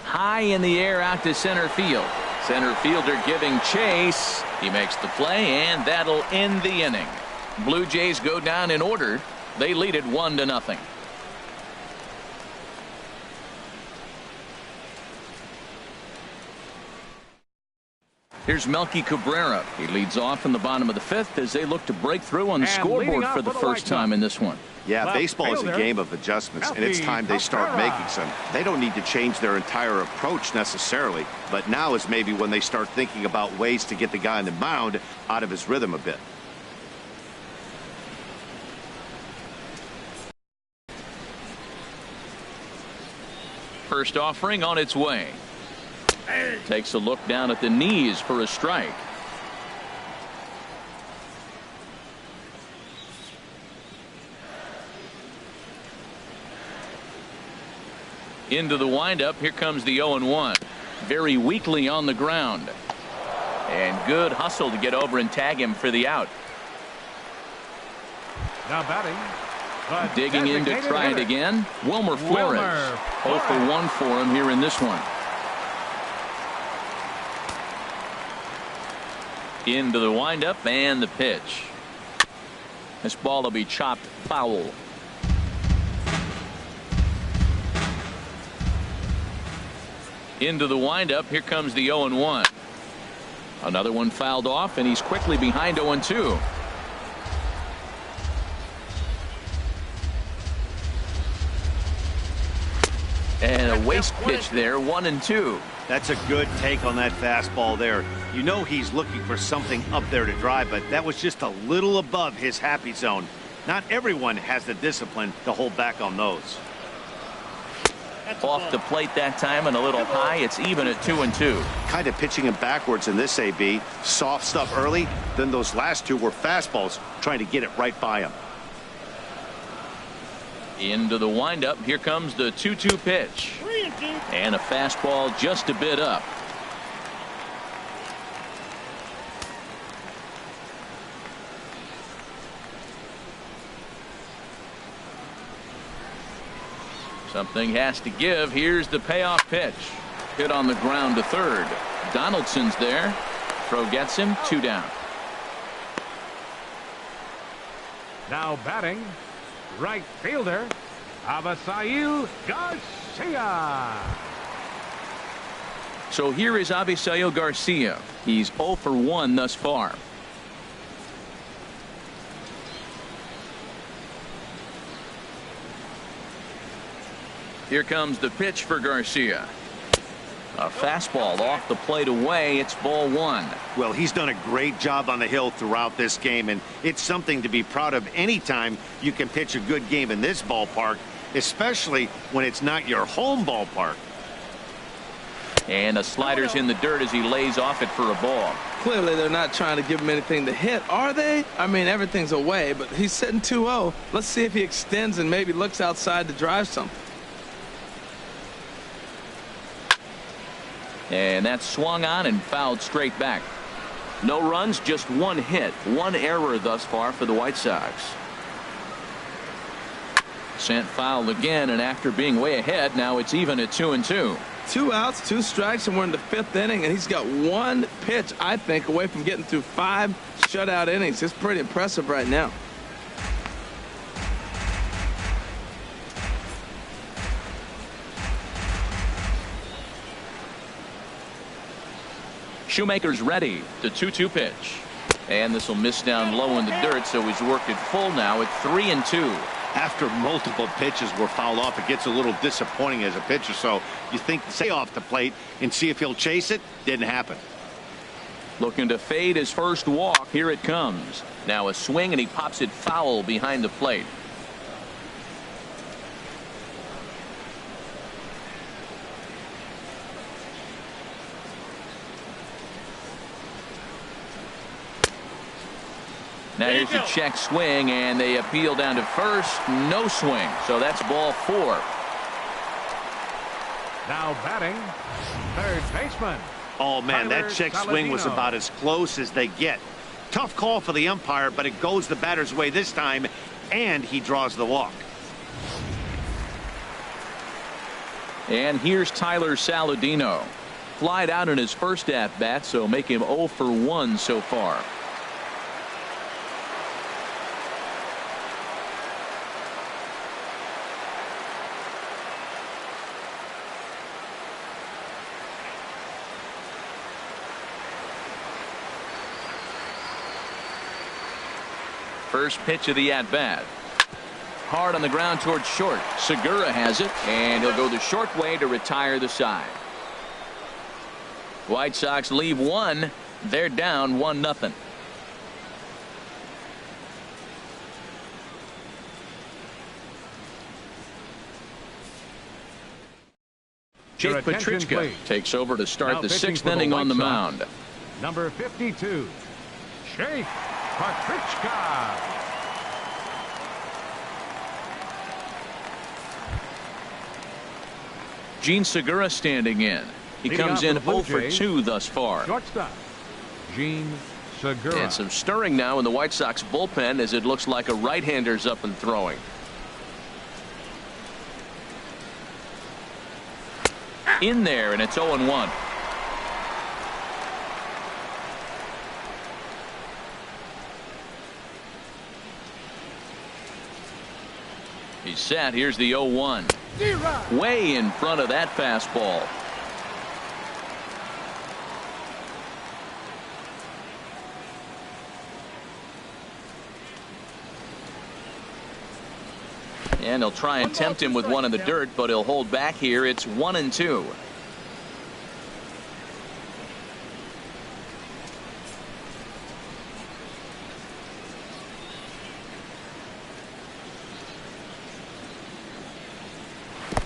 [SPEAKER 1] High in the air out to center field. Center fielder giving chase. He makes the play, and that'll end the inning. Blue Jays go down in order. They lead it 1-0. Here's Melky Cabrera. He leads off in the bottom of the 5th as they look to break through on the scoreboard for the first time in this one.
[SPEAKER 4] Yeah, baseball is a game of adjustments, and it's time they start making some. They don't need to change their entire approach necessarily, but now is maybe when they start thinking about ways to get the guy on the mound out of his rhythm a bit.
[SPEAKER 1] First offering on its way. Takes a look down at the knees for a strike. Into the windup. Here comes the 0-1. Very weakly on the ground. And good hustle to get over and tag him for the out.
[SPEAKER 3] Now batting.
[SPEAKER 1] Digging in to try it again. Wilmer Flores. 0 for 1 for him here in this one. Into the windup and the pitch. This ball will be chopped foul. Into the windup. Here comes the 0-1. Another one fouled off, and he's quickly behind 0-2. And a waste pitch there, 1-2.
[SPEAKER 4] That's a good take on that fastball there. You know he's looking for something up there to drive, but that was just a little above his happy zone. Not everyone has the discipline to hold back on those.
[SPEAKER 1] Off the plate that time and a little high. It's even at 2-2.
[SPEAKER 4] Kind of pitching him backwards in this AB. Soft stuff early, then those last 2 were fastballs, trying to get it right by him.
[SPEAKER 1] Into the windup. Here comes the 2-2 pitch. And a fastball just a bit up. Something has to give. Here's the payoff pitch. Hit on the ground to third. Donaldson's there. Throw gets him. 2 down.
[SPEAKER 3] Now batting, right fielder, Avisail Garcia.
[SPEAKER 1] So here is Avisail Garcia. He's 0 for 1 thus far. Here comes the pitch for Garcia. A fastball off the plate away. It's ball one.
[SPEAKER 4] Well, he's done a great job on the hill throughout this game, and it's something to be proud of anytime you can pitch a good game in this ballpark, especially when it's not your home ballpark.
[SPEAKER 1] And the slider's in the dirt as he lays off it for a ball.
[SPEAKER 2] Clearly, they're not trying to give him anything to hit, are they? I mean, everything's away, but he's sitting 2-0. Let's see if he extends and maybe looks outside to drive something.
[SPEAKER 1] And that's swung on and fouled straight back. No runs, just one hit. One error thus far for the White Sox. Sent foul again, and after being way ahead, now it's even at 2-2.
[SPEAKER 2] 2 outs, 2 strikes, and we're in the 5th inning, and he's got one pitch, I think, away from getting through 5 shutout innings. It's pretty impressive right now.
[SPEAKER 1] Shoemaker's ready. The 2-2 pitch. And this will miss down low in the dirt, so he's worked it full now at 3-2.
[SPEAKER 4] After multiple pitches were fouled off, it gets a little disappointing as a pitcher, so you think stay off the plate and see if he'll chase it. Didn't happen.
[SPEAKER 1] Looking to fade his first walk. Here it comes. Now a swing, and he pops it foul behind the plate. Now here's a check swing, and they appeal down to first. No swing, so that's ball 4.
[SPEAKER 3] Now batting, third baseman.
[SPEAKER 4] Oh, man, that check swing was about as close as they get. Tough call for the umpire, but it goes the batter's way this time, and he draws the walk.
[SPEAKER 1] And here's Tyler Saladino. Flied out in his first at-bat, so make him 0 for 1 so far. First pitch of the at-bat. Hard on the ground towards short. Segura has it, and he'll go the short way to retire the side. White Sox leave 1. They're down 1-0. Jake Petrichka takes over to start the 6th inning on the mound.
[SPEAKER 3] Number 52, Jake Petrichka.
[SPEAKER 1] Gene Segura standing in. He comes in 0 for 2 thus far.
[SPEAKER 3] Shortstop, Gene Segura.
[SPEAKER 1] And some stirring now in the White Sox bullpen as it looks like a right-hander's up and throwing. In there, and it's 0-1. He's set. Here's the 0-1. Way in front of that fastball. And he'll try and tempt him with one in the dirt, but he'll hold back here. It's 1-2.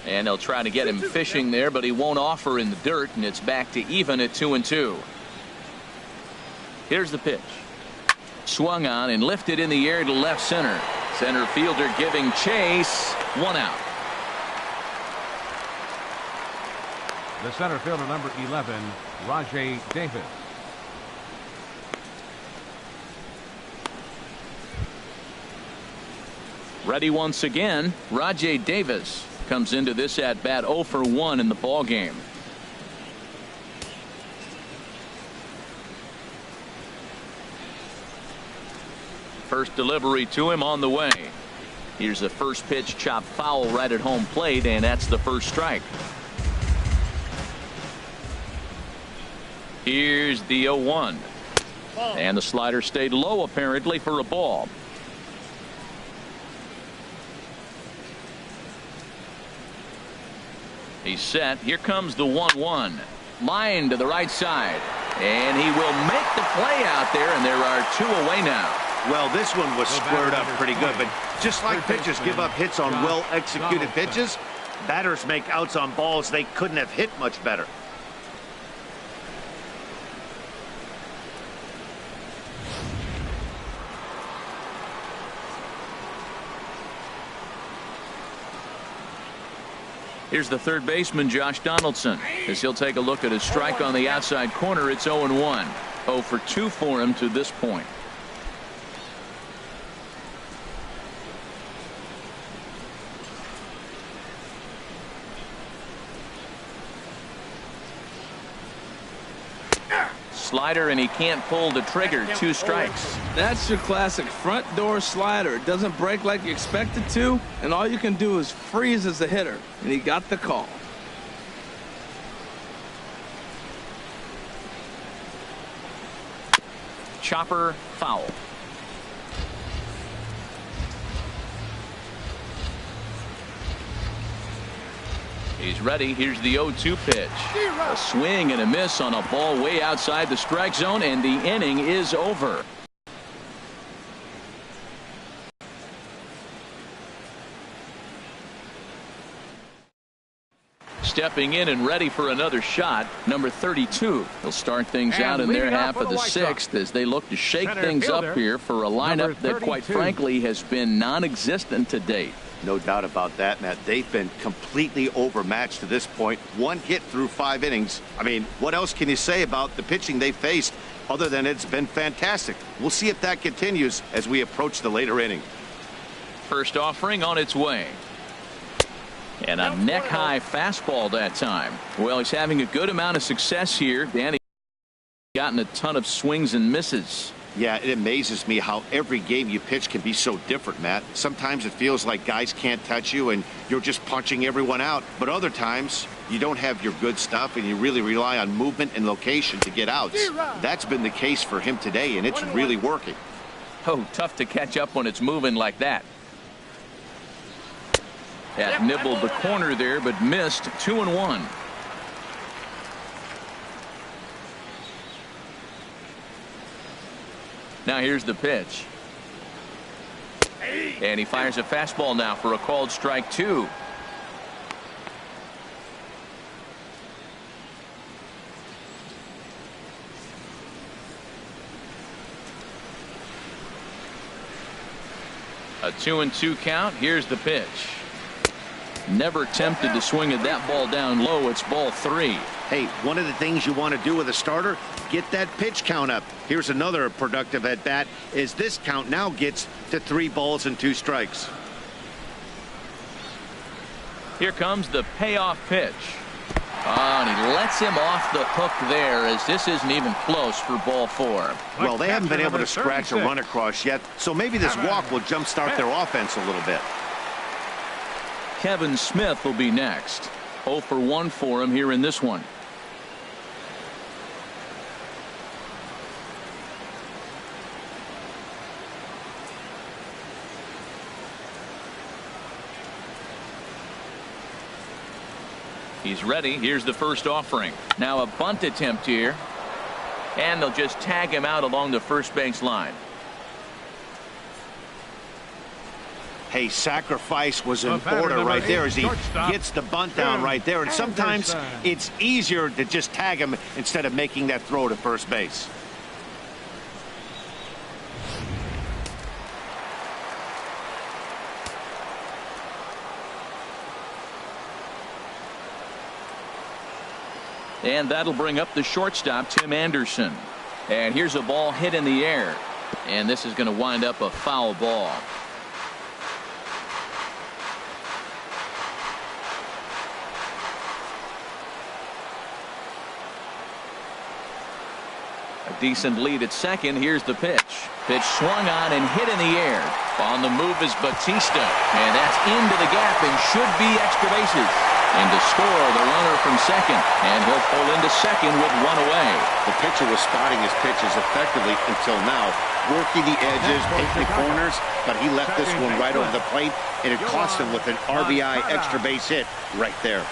[SPEAKER 1] And they'll try to get him fishing there, but he won't offer in the dirt, and it's back to even at 2-2. Here's the pitch. Swung on and lifted in the air to left center. Center fielder giving chase. 1 out.
[SPEAKER 3] The center fielder, number 11, Rajay Davis.
[SPEAKER 1] Ready once again. Rajay Davis comes into this at bat 0 for 1 in the ball game. First delivery to him on the way. Here's the first pitch, chopped foul right at home plate, and that's the first strike. Here's the 0-1. And the slider stayed low apparently for a ball. He's set. Here comes the 1-1. Line to the right side. And he will make the play out there, and there are 2 away now.
[SPEAKER 4] Well, this one was squared up pretty good, but just like pitchers give up hits on well-executed pitches, batters make outs on balls they couldn't have hit much better.
[SPEAKER 1] Here's the third baseman, Josh Donaldson, as he'll take a look at his strike on the outside corner. It's 0-1. 0 for 2 for him to this point. Slider, and he can't pull the trigger. 2 strikes.
[SPEAKER 2] That's your classic front door slider. It doesn't break like you expect it to, and all you can do is freeze as a hitter. And he got the call.
[SPEAKER 1] Chopper, foul. He's ready. Here's the 0-2 pitch. A swing and a miss on a ball way outside the strike zone, and the inning is over. Stepping in and ready for another shot, number 32. He'll start things out in their half of the 6th as they look to shake things up here for a lineup that, quite frankly, has been non-existent to date.
[SPEAKER 4] No doubt about that, Matt. They've been completely overmatched to this point. 1 hit through 5 innings. I mean, what else can you say about the pitching they faced other than it's been fantastic? We'll see if that continues as we approach the later inning. First offering on its way. And a neck-high fastball that time. Well, he's having a good amount of success here. Danny gotten a ton of swings and misses. Yeah, it amazes me how every game you pitch can be so different, Matt. Sometimes it feels like guys can't touch you and you're just punching everyone out. But other times, you don't have your good stuff and you really rely on movement and location to get outs. That's been the case for him today, and it's really working. Oh, tough to catch up when it's moving like that. That nibbled the corner there, but missed. 2-1. Now here's the pitch. And he fires a fastball now for a called strike 2. A 2-2 count. Here's the pitch. Never tempted to swing at that ball down low. It's ball 3. Hey, one of the things you want to do with a starter, get that pitch count up. Here's another productive at bat, is this count now gets to 3 balls and 2 strikes. Here comes the payoff pitch. Oh, and he lets him off the hook there, as this isn't even close for ball 4. Well, they haven't been able to scratch a run across yet, so maybe this walk will jumpstart their offense a little bit. Kevin Smith will be next. 0 for 1 for him here in this one. He's ready. Here's the first offering. Now a bunt attempt here. And they'll just tag him out along the first base line. Hey, sacrifice was in order right there as he gets the bunt down right there. And sometimes it's easier to just tag him instead of making that throw to first base. And that'll bring up the shortstop, Tim Anderson. And here's a ball hit in the air. And this is going to wind up a foul ball. A decent lead at second. Here's the pitch. Pitch swung on and hit in the air. On the move is Batista. And that's into the gap and should be extra bases. And to score the runner from second. And he'll pull into second with 1 away. The pitcher was spotting his pitches effectively until now. Working the edges, taking the corners. But he left this one right over the plate. And it cost him with an RBI extra base hit right there.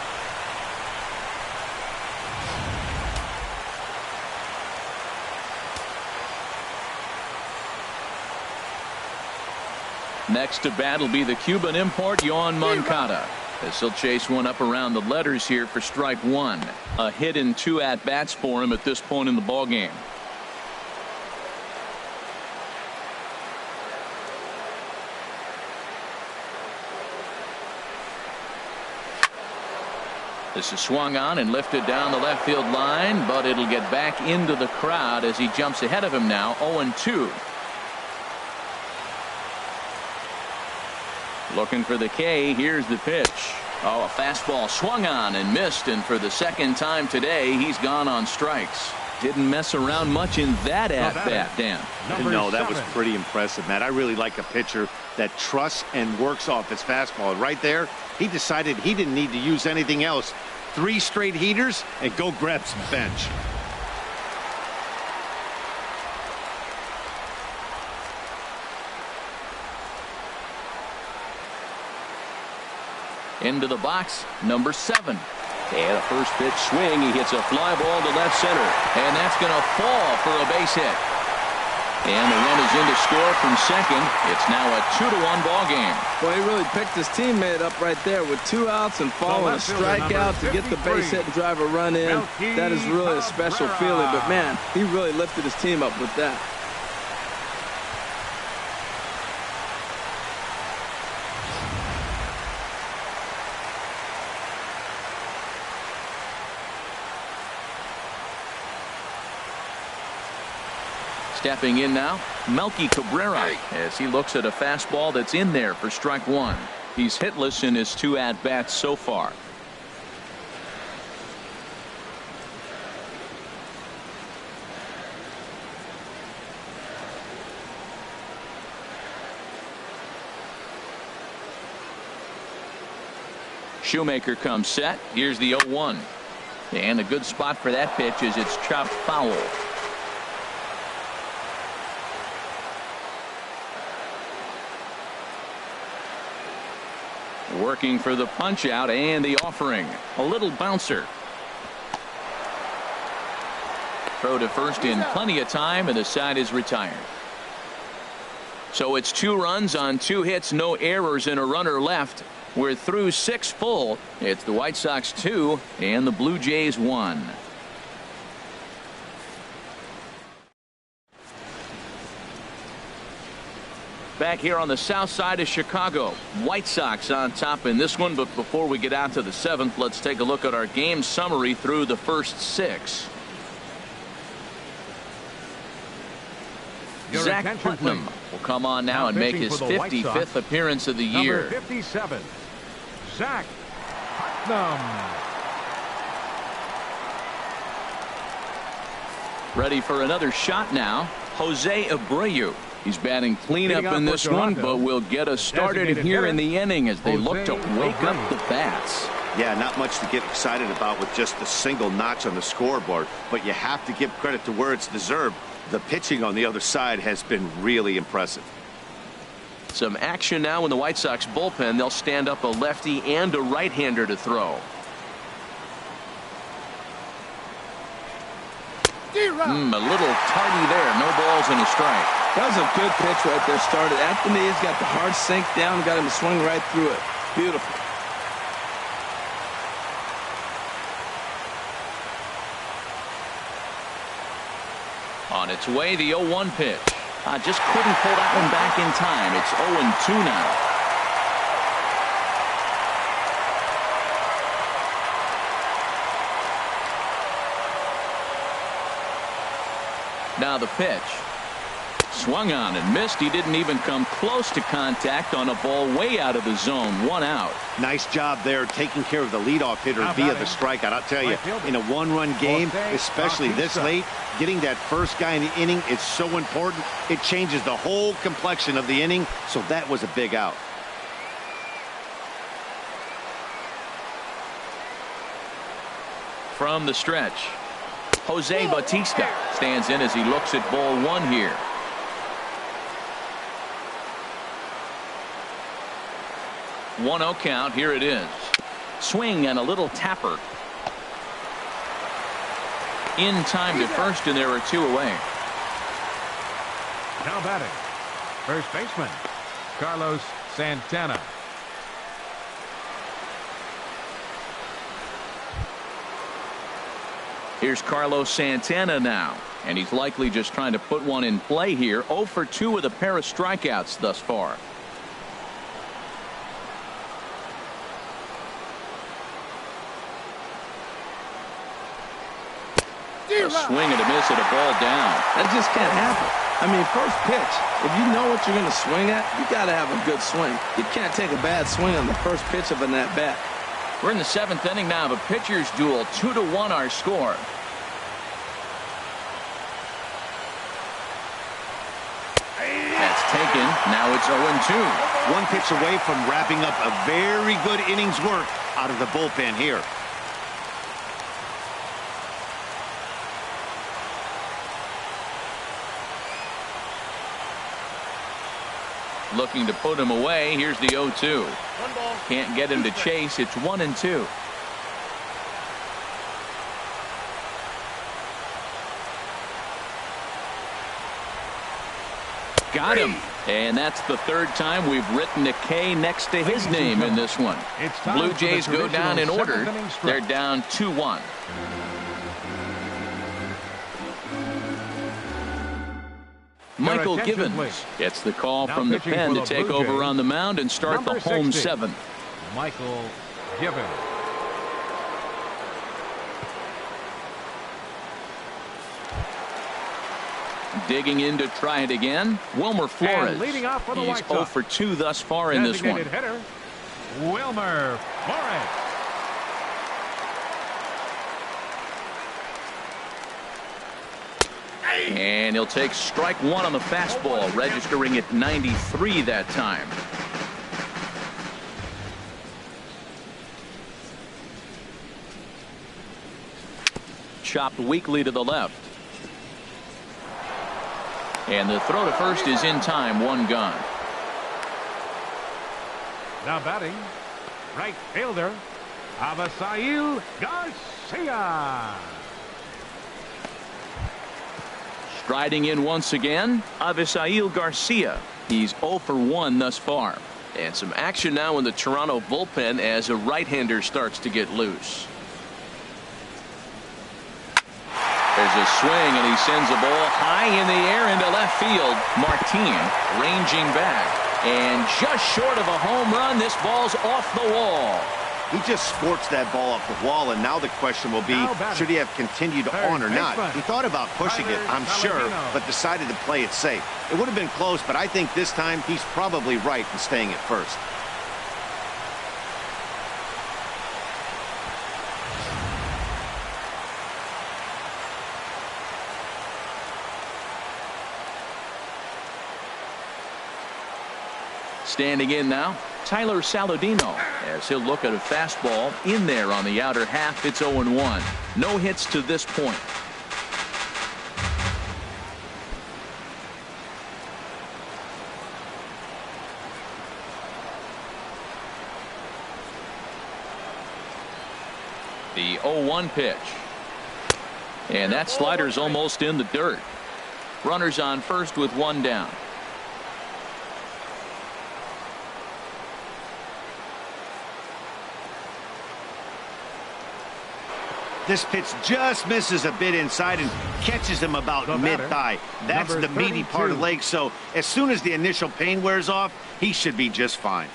[SPEAKER 1] Next to bat will be the Cuban import, Yoan Moncada. As he'll chase one up around the letters here for strike one. A hit in 2 at-bats for him at this point in the ballgame. This is swung on and lifted down the left field line, but it'll get back into the crowd as he jumps ahead of him now, 0-2. Looking for the K. Here's the pitch. Oh, a fastball swung on and missed, and for the second time today, he's gone on strikes. Didn't mess around much in that at-bat, Dan.
[SPEAKER 4] No, that was pretty impressive, Matt. I really like a pitcher that trusts and works off his fastball. Right there, he decided he didn't need to use anything else. 3 straight heaters and go grab some bench.
[SPEAKER 1] Into the box, number 7. And a first pitch swing. He hits a fly ball to left center. And that's going to fall for a base hit. And the run is in to score from second. It's now a 2-1 ball game.
[SPEAKER 2] Well, he really picked his teammate up right there with 2 outs and following a strikeout to get the base hit and drive a run in. That is really a special feeling. But, man, he really lifted his team up with that.
[SPEAKER 1] Stepping in now, Melky Cabrera, as he looks at a fastball that's in there for strike 1. He's hitless in his 2 at-bats so far. Shoemaker comes set. Here's the 0-1. And a good spot for that pitch as it's chopped foul. Working for the punch out and the offering. A little bouncer. Throw to first in plenty of time, and the side is retired. So it's 2 runs on 2 hits, no errors, and a runner left. We're through 6 full. It's the White Sox 2 and the Blue Jays 1. Back here on the south side of Chicago, White Sox on top in this one. But before we get out to the 7th, let's take a look at our game summary through the first 6. Zach Putnam will come on now and make his 55th appearance of the year.
[SPEAKER 3] Number 57, Zach Putnam.
[SPEAKER 1] Ready for another shot now, Jose Abreu. He's batting cleanup in this one, but will get us started here in the inning as they look to wake up the bats.
[SPEAKER 4] Yeah, not much to get excited about with just a single notch on the scoreboard, but you have to give credit to where it's deserved. The pitching on the other side has been really impressive.
[SPEAKER 1] Some action now in the White Sox bullpen. They'll stand up a lefty and a right-hander to throw. A little tardy there. No balls and a strike.
[SPEAKER 2] That was a good pitch right there. Started at the knees, got the hard sink down, got him to swing right through it. Beautiful.
[SPEAKER 1] On its way, the 0-1 pitch. Just couldn't pull that one back in time. It's 0-2 now. Now the pitch. Swung on and missed. He didn't even come close to contact on a ball way out of the zone. 1 out.
[SPEAKER 4] Nice job there taking care of the leadoff hitter via the strikeout. I'll tell you, in a 1-run game, especially this late, getting that first guy in the inning is so important. It changes the whole complexion of the inning, so that was a big out.
[SPEAKER 1] From the stretch, Jose Bautista stands in as he looks at ball 1 here. One-0 count. Here it is. Swing and a little tapper. In time to first, and there are 2 away.
[SPEAKER 3] Now batting, first baseman Carlos Santana.
[SPEAKER 1] Here's Carlos Santana now, and he's likely just trying to put one in play here. 0 for 2 with a pair of strikeouts thus far. A swing and a miss at a ball down.
[SPEAKER 2] That just can't happen. I mean, first pitch, if you know what you're going to swing at, you got to have a good swing. You can't take a bad swing on the first pitch of an at-bat.
[SPEAKER 1] We're in the 7th inning now of a pitcher's duel. 2-1 our score. That's taken. Now it's 0-2.
[SPEAKER 4] One pitch away from wrapping up a very good innings work out of the bullpen here.
[SPEAKER 1] Looking to put him away. Here's the 0-2. Can't get him to chase. It's 1-2. Got him. And that's the 3rd time we've written a K next to his name in this one. Blue Jays go down in order. They're down 2-1. Michael Givens gets the call from the pen to take over on the mound and start the home 7th.
[SPEAKER 3] Michael Givens.
[SPEAKER 1] Digging in to try it again, Wilmer Flores.
[SPEAKER 3] Leading off for the
[SPEAKER 1] He's 0 for 2 thus far in this one.
[SPEAKER 3] Hitter, Wilmer Flores.
[SPEAKER 1] And he'll take strike 1 on the fastball, registering at 93 that time. Chopped weakly to the left. And the throw to first is in time. 1 gone.
[SPEAKER 3] Now batting, right fielder, Avisail Garcia.
[SPEAKER 1] Striding in once again, Avisail Garcia. He's 0 for 1 thus far. And some action now in the Toronto bullpen as a right-hander starts to get loose. There's a swing, and he sends the ball high in the air into left field. Martin ranging back. And just short of a home run, this ball's off the wall.
[SPEAKER 4] He just sports that ball off the wall, and now the question will be, should he have continued on or not? He thought about pushing it, I'm sure, but decided to play it safe. It would have been close, but I think this time he's probably right in staying at first.
[SPEAKER 1] Standing in now, Tyler Saladino, as he'll look at a fastball in there on the outer half. It's 0-1. No hits to this point. The 0-1 pitch. And that slider's almost in the dirt. Runners on first with 1 down.
[SPEAKER 4] This pitch just misses a bit inside and catches him about mid-thigh. That's the meaty part of the leg, so as soon as the initial pain wears off, he should be just fine.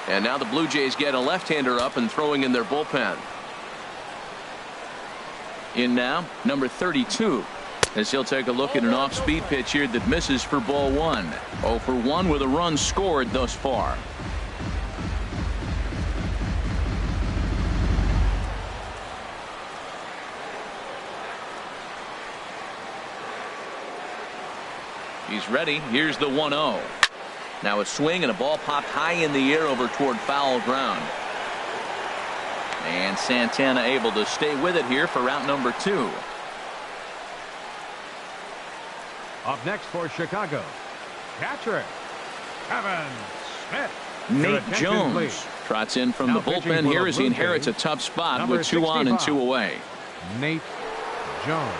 [SPEAKER 1] And now the Blue Jays get a left-hander up and throwing in their bullpen. In now, number 32. As he'll take a look at an off-speed pitch here that misses for ball 1. 0 for 1 with a run scored thus far. He's ready. Here's the 1-0. Now a swing and a ball popped high in the air over toward foul ground. And Santana able to stay with it here for route number 2.
[SPEAKER 3] Up next for Chicago, catcher Kevin Smith.
[SPEAKER 1] Nate Jones trots in from the bullpen here as he inherits a tough spot with 2 on and 2 away.
[SPEAKER 3] Nate Jones.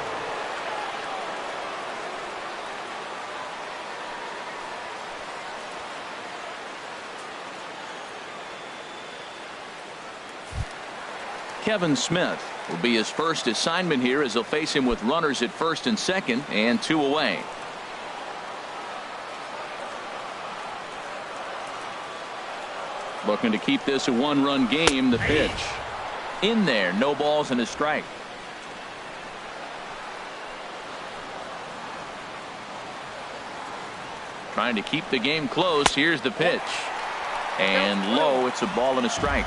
[SPEAKER 1] Kevin Smith will be his first assignment here as they'll face him with runners at first and second and 2 away. Looking to keep this a 1-run game. The pitch in there, no balls and a strike. Trying to keep the game close. Here's the pitch. And low. It's a ball and a strike.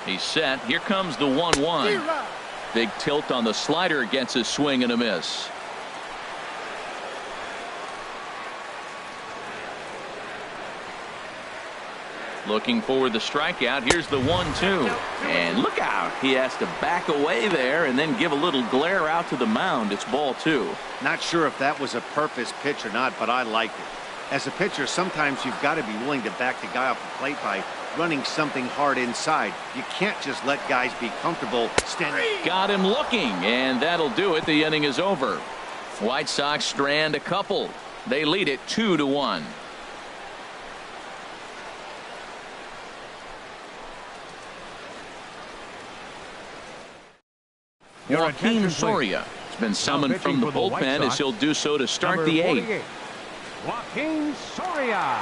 [SPEAKER 1] He's set. Here comes the 1-1. Big tilt on the slider, gets a swing and a miss. Looking for the strikeout. Here's the 1-2. And look out. He has to back away there and then give a little glare out to the mound. It's ball 2.
[SPEAKER 4] Not sure if that was a purpose pitch or not, but I liked it. As a pitcher, sometimes you've got to be willing to back the guy off the plate by running something hard inside. You can't just let guys be comfortable standing.
[SPEAKER 1] Got him looking, and that'll do it. The inning is over. White Sox strand a couple. They lead it 2-1. Joaquin Soria has been summoned from the bullpen as he'll do so to start the 8th.
[SPEAKER 3] Joaquin Soria.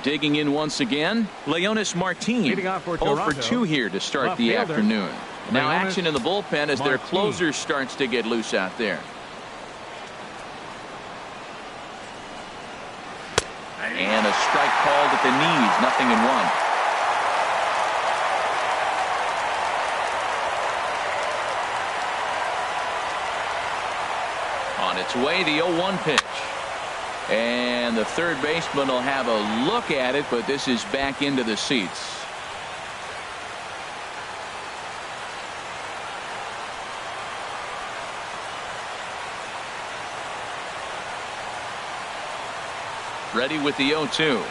[SPEAKER 1] Digging in once again, Leonis Martin. 0 for 2 here to start the afternoon. Now action in the bullpen as their closer starts to get loose out there. And a strike called at the knees. 0-1. On its way, the 0-1 pitch. And the third baseman will have a look at it, but this is back into the seats. Ready with the 0-2.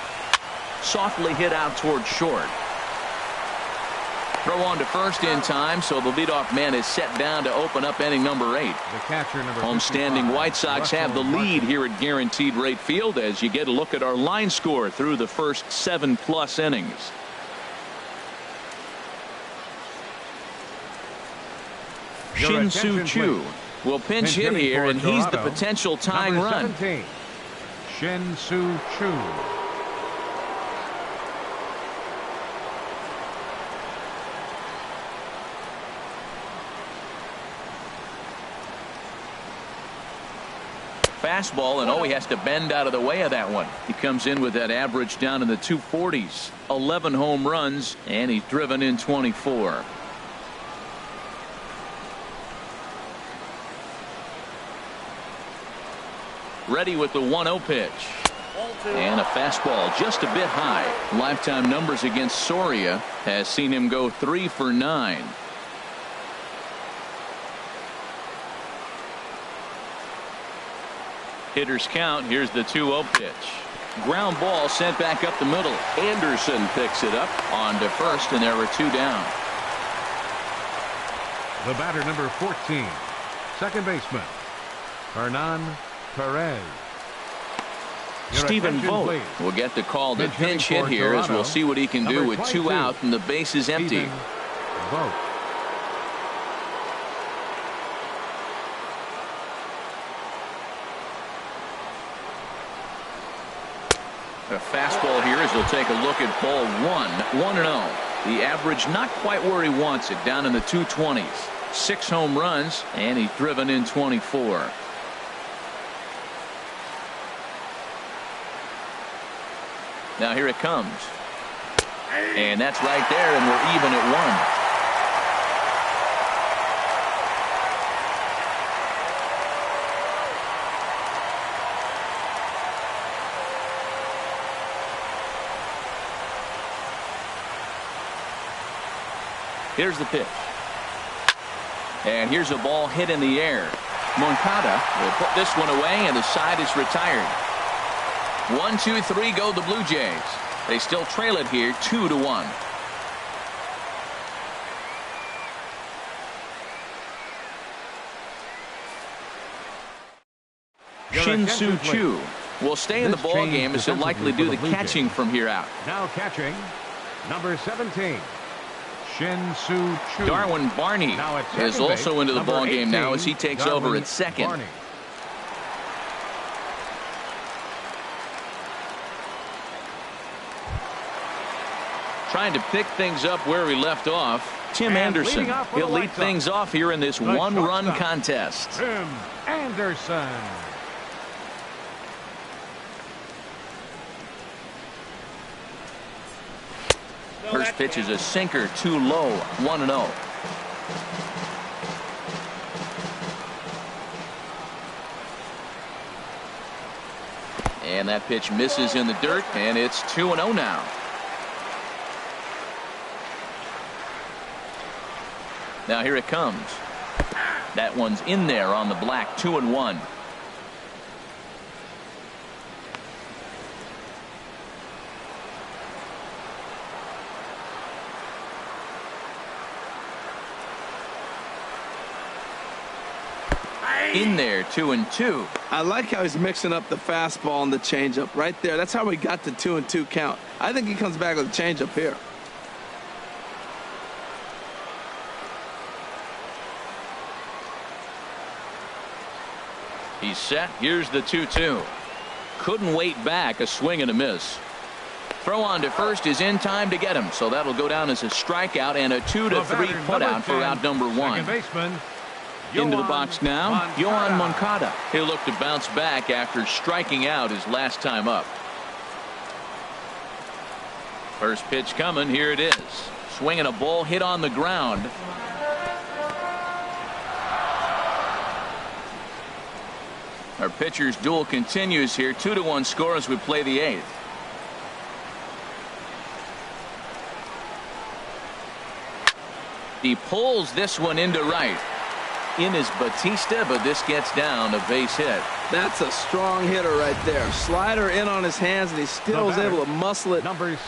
[SPEAKER 1] Softly hit out toward short. Throw on to first in time, so the leadoff man is set down to open up inning number 8.
[SPEAKER 3] The catcher, number
[SPEAKER 1] Homestanding White Sox have the lead here at Guaranteed Rate Field as you get a look at our line score through the first 7+ innings. Shin-Soo Choo will pinch hit here, and he's the potential tying run.
[SPEAKER 3] Shin-Soo Choo.
[SPEAKER 1] Fastball, and he has to bend out of the way of that one. He comes in with that average down in the 240s. 11 home runs, and he's driven in 24. Ready with the 1-0 pitch. And a fastball just a bit high. Lifetime numbers against Soria has seen him go 3 for 9. Hitters count. Here's the 2-0 pitch. Ground ball sent back up the middle. Anderson picks it up on to first, and there are 2 down.
[SPEAKER 3] The batter, number 14, second baseman, Hernan Perez.
[SPEAKER 1] Stephen Vogt will get the call to pinch hit here as we'll see what he can do with 2 out and the base is empty.
[SPEAKER 3] Vogt.
[SPEAKER 1] A fastball here as he'll take a look at ball 1. 1-0. The average not quite where he wants it, down in the 220s. 6 home runs, and he's driven in 24. Now here it comes. And that's right there, and we're even at 1. Here's the pitch. And here's a ball hit in the air. Moncada will put this one away, and the side is retired. 1, 2, 3 go the Blue Jays. They still trail it here 2-1. Shin-Soo Choo will stay in the ball game as he'll likely do the catching from here out.
[SPEAKER 3] Now catching, number 17, Shin-Soo Choo.
[SPEAKER 1] Darwin Barney is also into the ball game now as he takes over at second.
[SPEAKER 3] Barney.
[SPEAKER 1] Trying to pick things up where we left off. Tim Anderson. He'll lead things off here in this one-run contest.
[SPEAKER 3] Tim Anderson.
[SPEAKER 1] First pitch is a sinker, too low, 1-0. And that pitch misses in the dirt, and it's 2-0 now. Now here it comes. That one's in there on the black, 2-1. In there, 2-2.
[SPEAKER 2] I like how he's mixing up the fastball and the changeup right there. That's how we got the 2-2 count. I think he comes back with a changeup here.
[SPEAKER 1] He's set. Here's the 2-2. Couldn't wait back. A swing and a miss. Throw on to first is in time to get him, so that'll go down as a strikeout and a 2-3 putout for out number 1.
[SPEAKER 3] Baseman,
[SPEAKER 1] into the box now, Yoan Moncada. He'll look to bounce back after striking out his last time up. First pitch coming. Here it is. Swinging a ball hit on the ground. Our pitcher's duel continues here. 2-1 score as we play the 8th. He pulls this one into right. In is Batista, but this gets down a base hit.
[SPEAKER 2] That's a strong hitter right there. Slider in on his hands, and he still is able to muscle it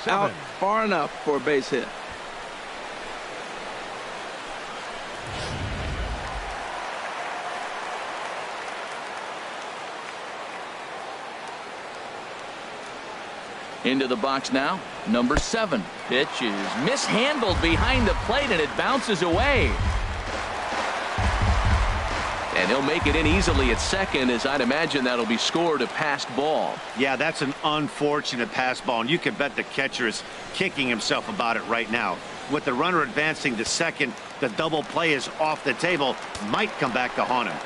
[SPEAKER 2] out far enough for a base hit.
[SPEAKER 1] Into the box now, number 7. Pitch is mishandled behind the plate, and it bounces away. And he'll make it in easily at second, as I'd imagine that'll be scored a passed ball.
[SPEAKER 4] Yeah, that's an unfortunate pass ball, and you can bet the catcher is kicking himself about it right now. With the runner advancing to second, the double play is off the table. Might come back to haunt him.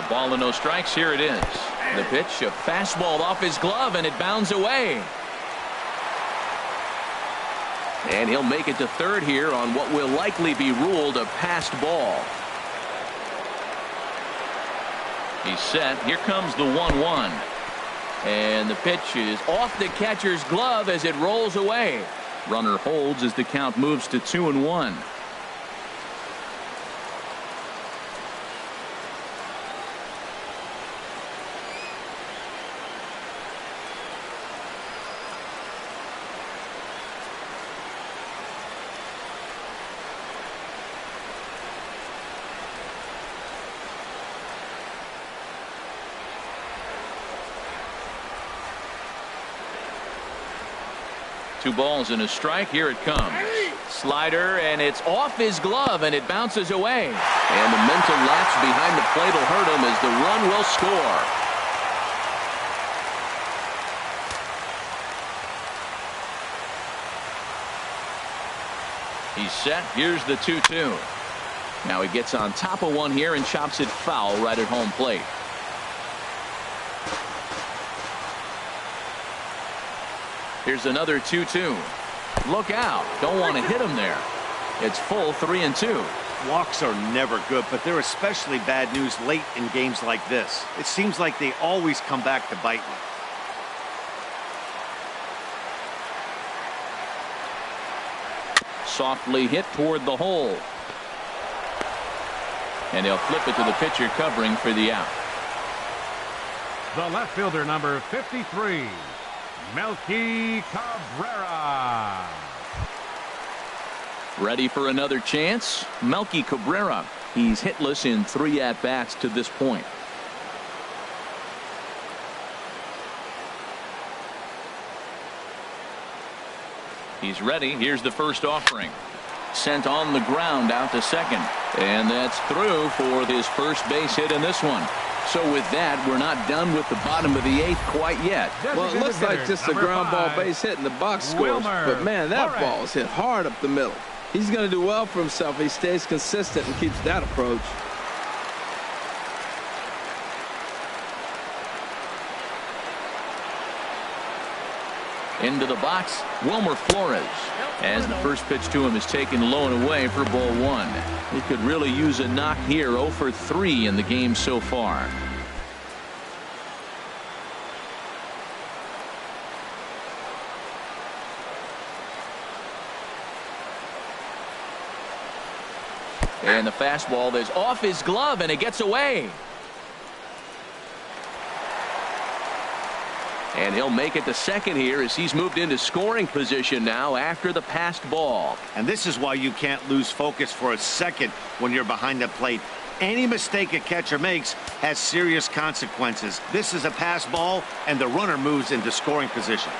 [SPEAKER 1] A ball and no strikes. Here it is. The pitch, a fastball off his glove, and it bounds away. And he'll make it to third here on what will likely be ruled a passed ball. He's set. Here comes the 1-1. And the pitch is off the catcher's glove as it rolls away. Runner holds as the count moves to 2-1. Two balls and a strike. Here it comes. Slider, and it's off his glove, and it bounces away. And the mental lapse behind the plate will hurt him as the run will score. He's set. Here's the 2-2. Now he gets on top of one here and chops it foul right at home plate. Here's another 2-2. Look out. Don't want to hit him there. It's full 3-2.
[SPEAKER 4] Walks are never good, but they're especially bad news late in games like this. It seems like they always come back to bite me.
[SPEAKER 1] Softly hit toward the hole. And he'll flip it to the pitcher covering for the out.
[SPEAKER 3] The left fielder, number 53. Melky Cabrera.
[SPEAKER 1] Ready for another chance? Melky Cabrera. He's hitless in 3 at-bats to this point. He's ready. Here's the first offering. Sent on the ground out to second. And that's through for his first base hit in this one. So with that, we're not done with the bottom of the 8th quite yet.
[SPEAKER 2] Well, it looks like just a ground ball base hit in the box scores. But, man, that ball is hit hard up the middle. He's going to do well for himself if he stays consistent and keeps that approach.
[SPEAKER 1] Into the box, Wilmer Flores. As the first pitch to him is taken low and away for ball 1. He could really use a knock here. 0 for 3 in the game so far. And the fastball is off his glove and it gets away. And he'll make it to second here as he's moved into scoring position now after the passed ball.
[SPEAKER 4] And this is why you can't lose focus for a second when you're behind the plate. Any mistake a catcher makes has serious consequences. This is a pass ball, and the runner moves into scoring position.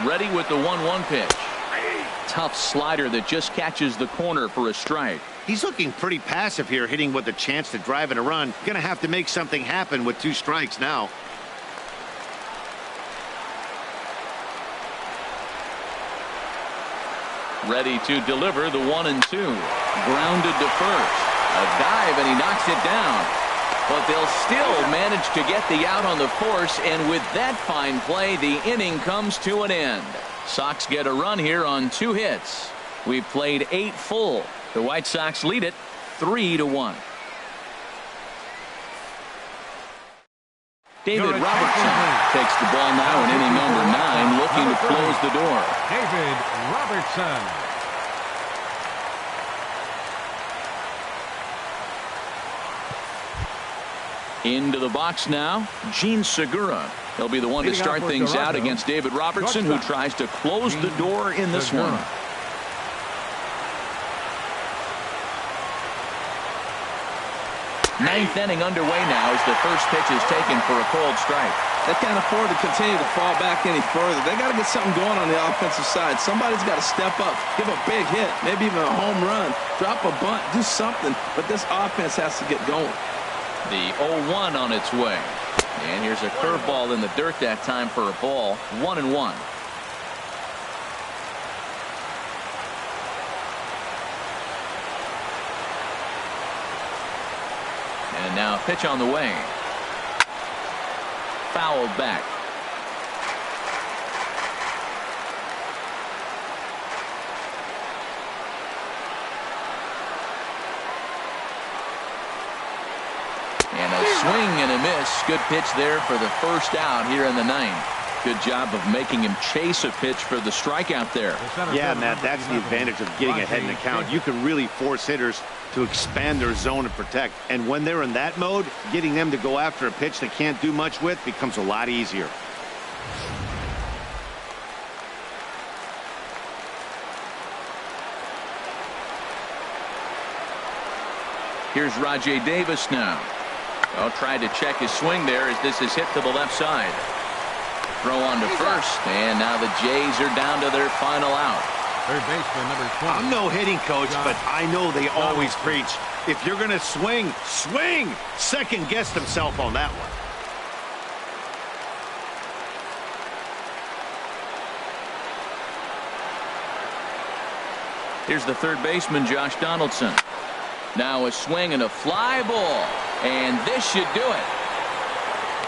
[SPEAKER 1] Ready with the 1-1 pitch. Tough slider that just catches the corner for a strike.
[SPEAKER 4] He's looking pretty passive here, hitting with a chance to drive in a run. Going to have to make something happen with 2 strikes now.
[SPEAKER 1] Ready to deliver the 1-2. Grounded to first. A dive and he knocks it down. But they'll still manage to get the out on the force, and with that fine play, the inning comes to an end. Sox get a run here on 2 hits. We've played 8 full. The White Sox lead it 3-1. David Robertson takes the ball now in inning number 9, looking to close the door.
[SPEAKER 3] David Robertson.
[SPEAKER 1] Into the box now, Gene Segura. He'll be the one to start things out against David Robertson, who tries to close the door in this one. Ninth inning underway now as the first pitch is taken for a cold strike.
[SPEAKER 2] They can't afford to continue to fall back any further. They got to get something going on the offensive side. Somebody's got to step up, give a big hit, maybe even a home run, drop a bunt, do something. But this offense has to get going.
[SPEAKER 1] The 0-1 on its way. And here's a curveball in the dirt that time for a ball. 1-1. And now a pitch on the way. Fouled back. And a swing and a miss. Good pitch there for the first out here in the 9th. Good job of making him chase a pitch for the strikeout there.
[SPEAKER 4] Yeah, Matt, that's the advantage of getting ahead in the count. You can really force hitters to expand their zone and protect. And when they're in that mode, getting them to go after a pitch they can't do much with becomes a lot easier.
[SPEAKER 1] Here's Rajay Davis now. Well, tried to check his swing there as this is hit to the left side. Throw on to first, and now the Jays are down to their final out.
[SPEAKER 3] Third baseman number 20.
[SPEAKER 4] I'm no hitting coach, but I know they always preach, if you're going to swing, swing! Second guessed himself on that one.
[SPEAKER 1] Here's the third baseman, Josh Donaldson. Now a swing and a fly ball, and this should do it.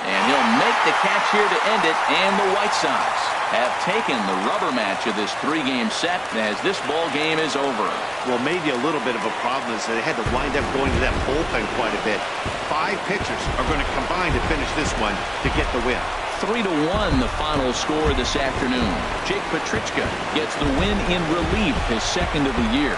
[SPEAKER 1] And he'll make the catch here to end it, and the White Sox have taken the rubber match of this 3-game set as this ball game is over.
[SPEAKER 4] Well, maybe a little bit of a problem is that they had to wind up going to that bullpen quite a bit. 5 pitchers are going to combine to finish this one to get the win.
[SPEAKER 1] 3-1 the final score this afternoon. Jake Petrichka gets the win in relief, his second of the year.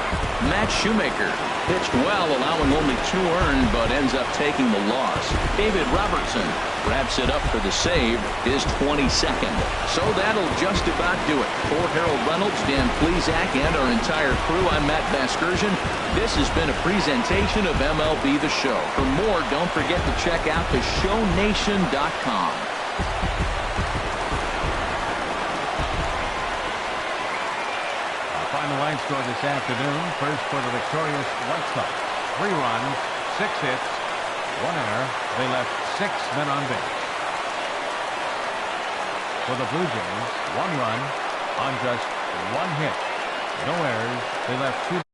[SPEAKER 1] Matt Shoemaker pitched well, allowing only 2 earned, but ends up taking the loss. David Robertson wraps it up for the save, his 22nd. So that'll just about do it. For Harold Reynolds, Dan Plesac, and our entire crew, I'm Matt Vasgersian. This has been a presentation of MLB The Show. For more, don't forget to check out theshownation.com.
[SPEAKER 3] Final line score this afternoon. First for the victorious White Sox. 3 runs, 6 hits, 1 error. They left 6 men on base. For the Blue Jays, 1 run on just 1 hit. No errors. They left 2.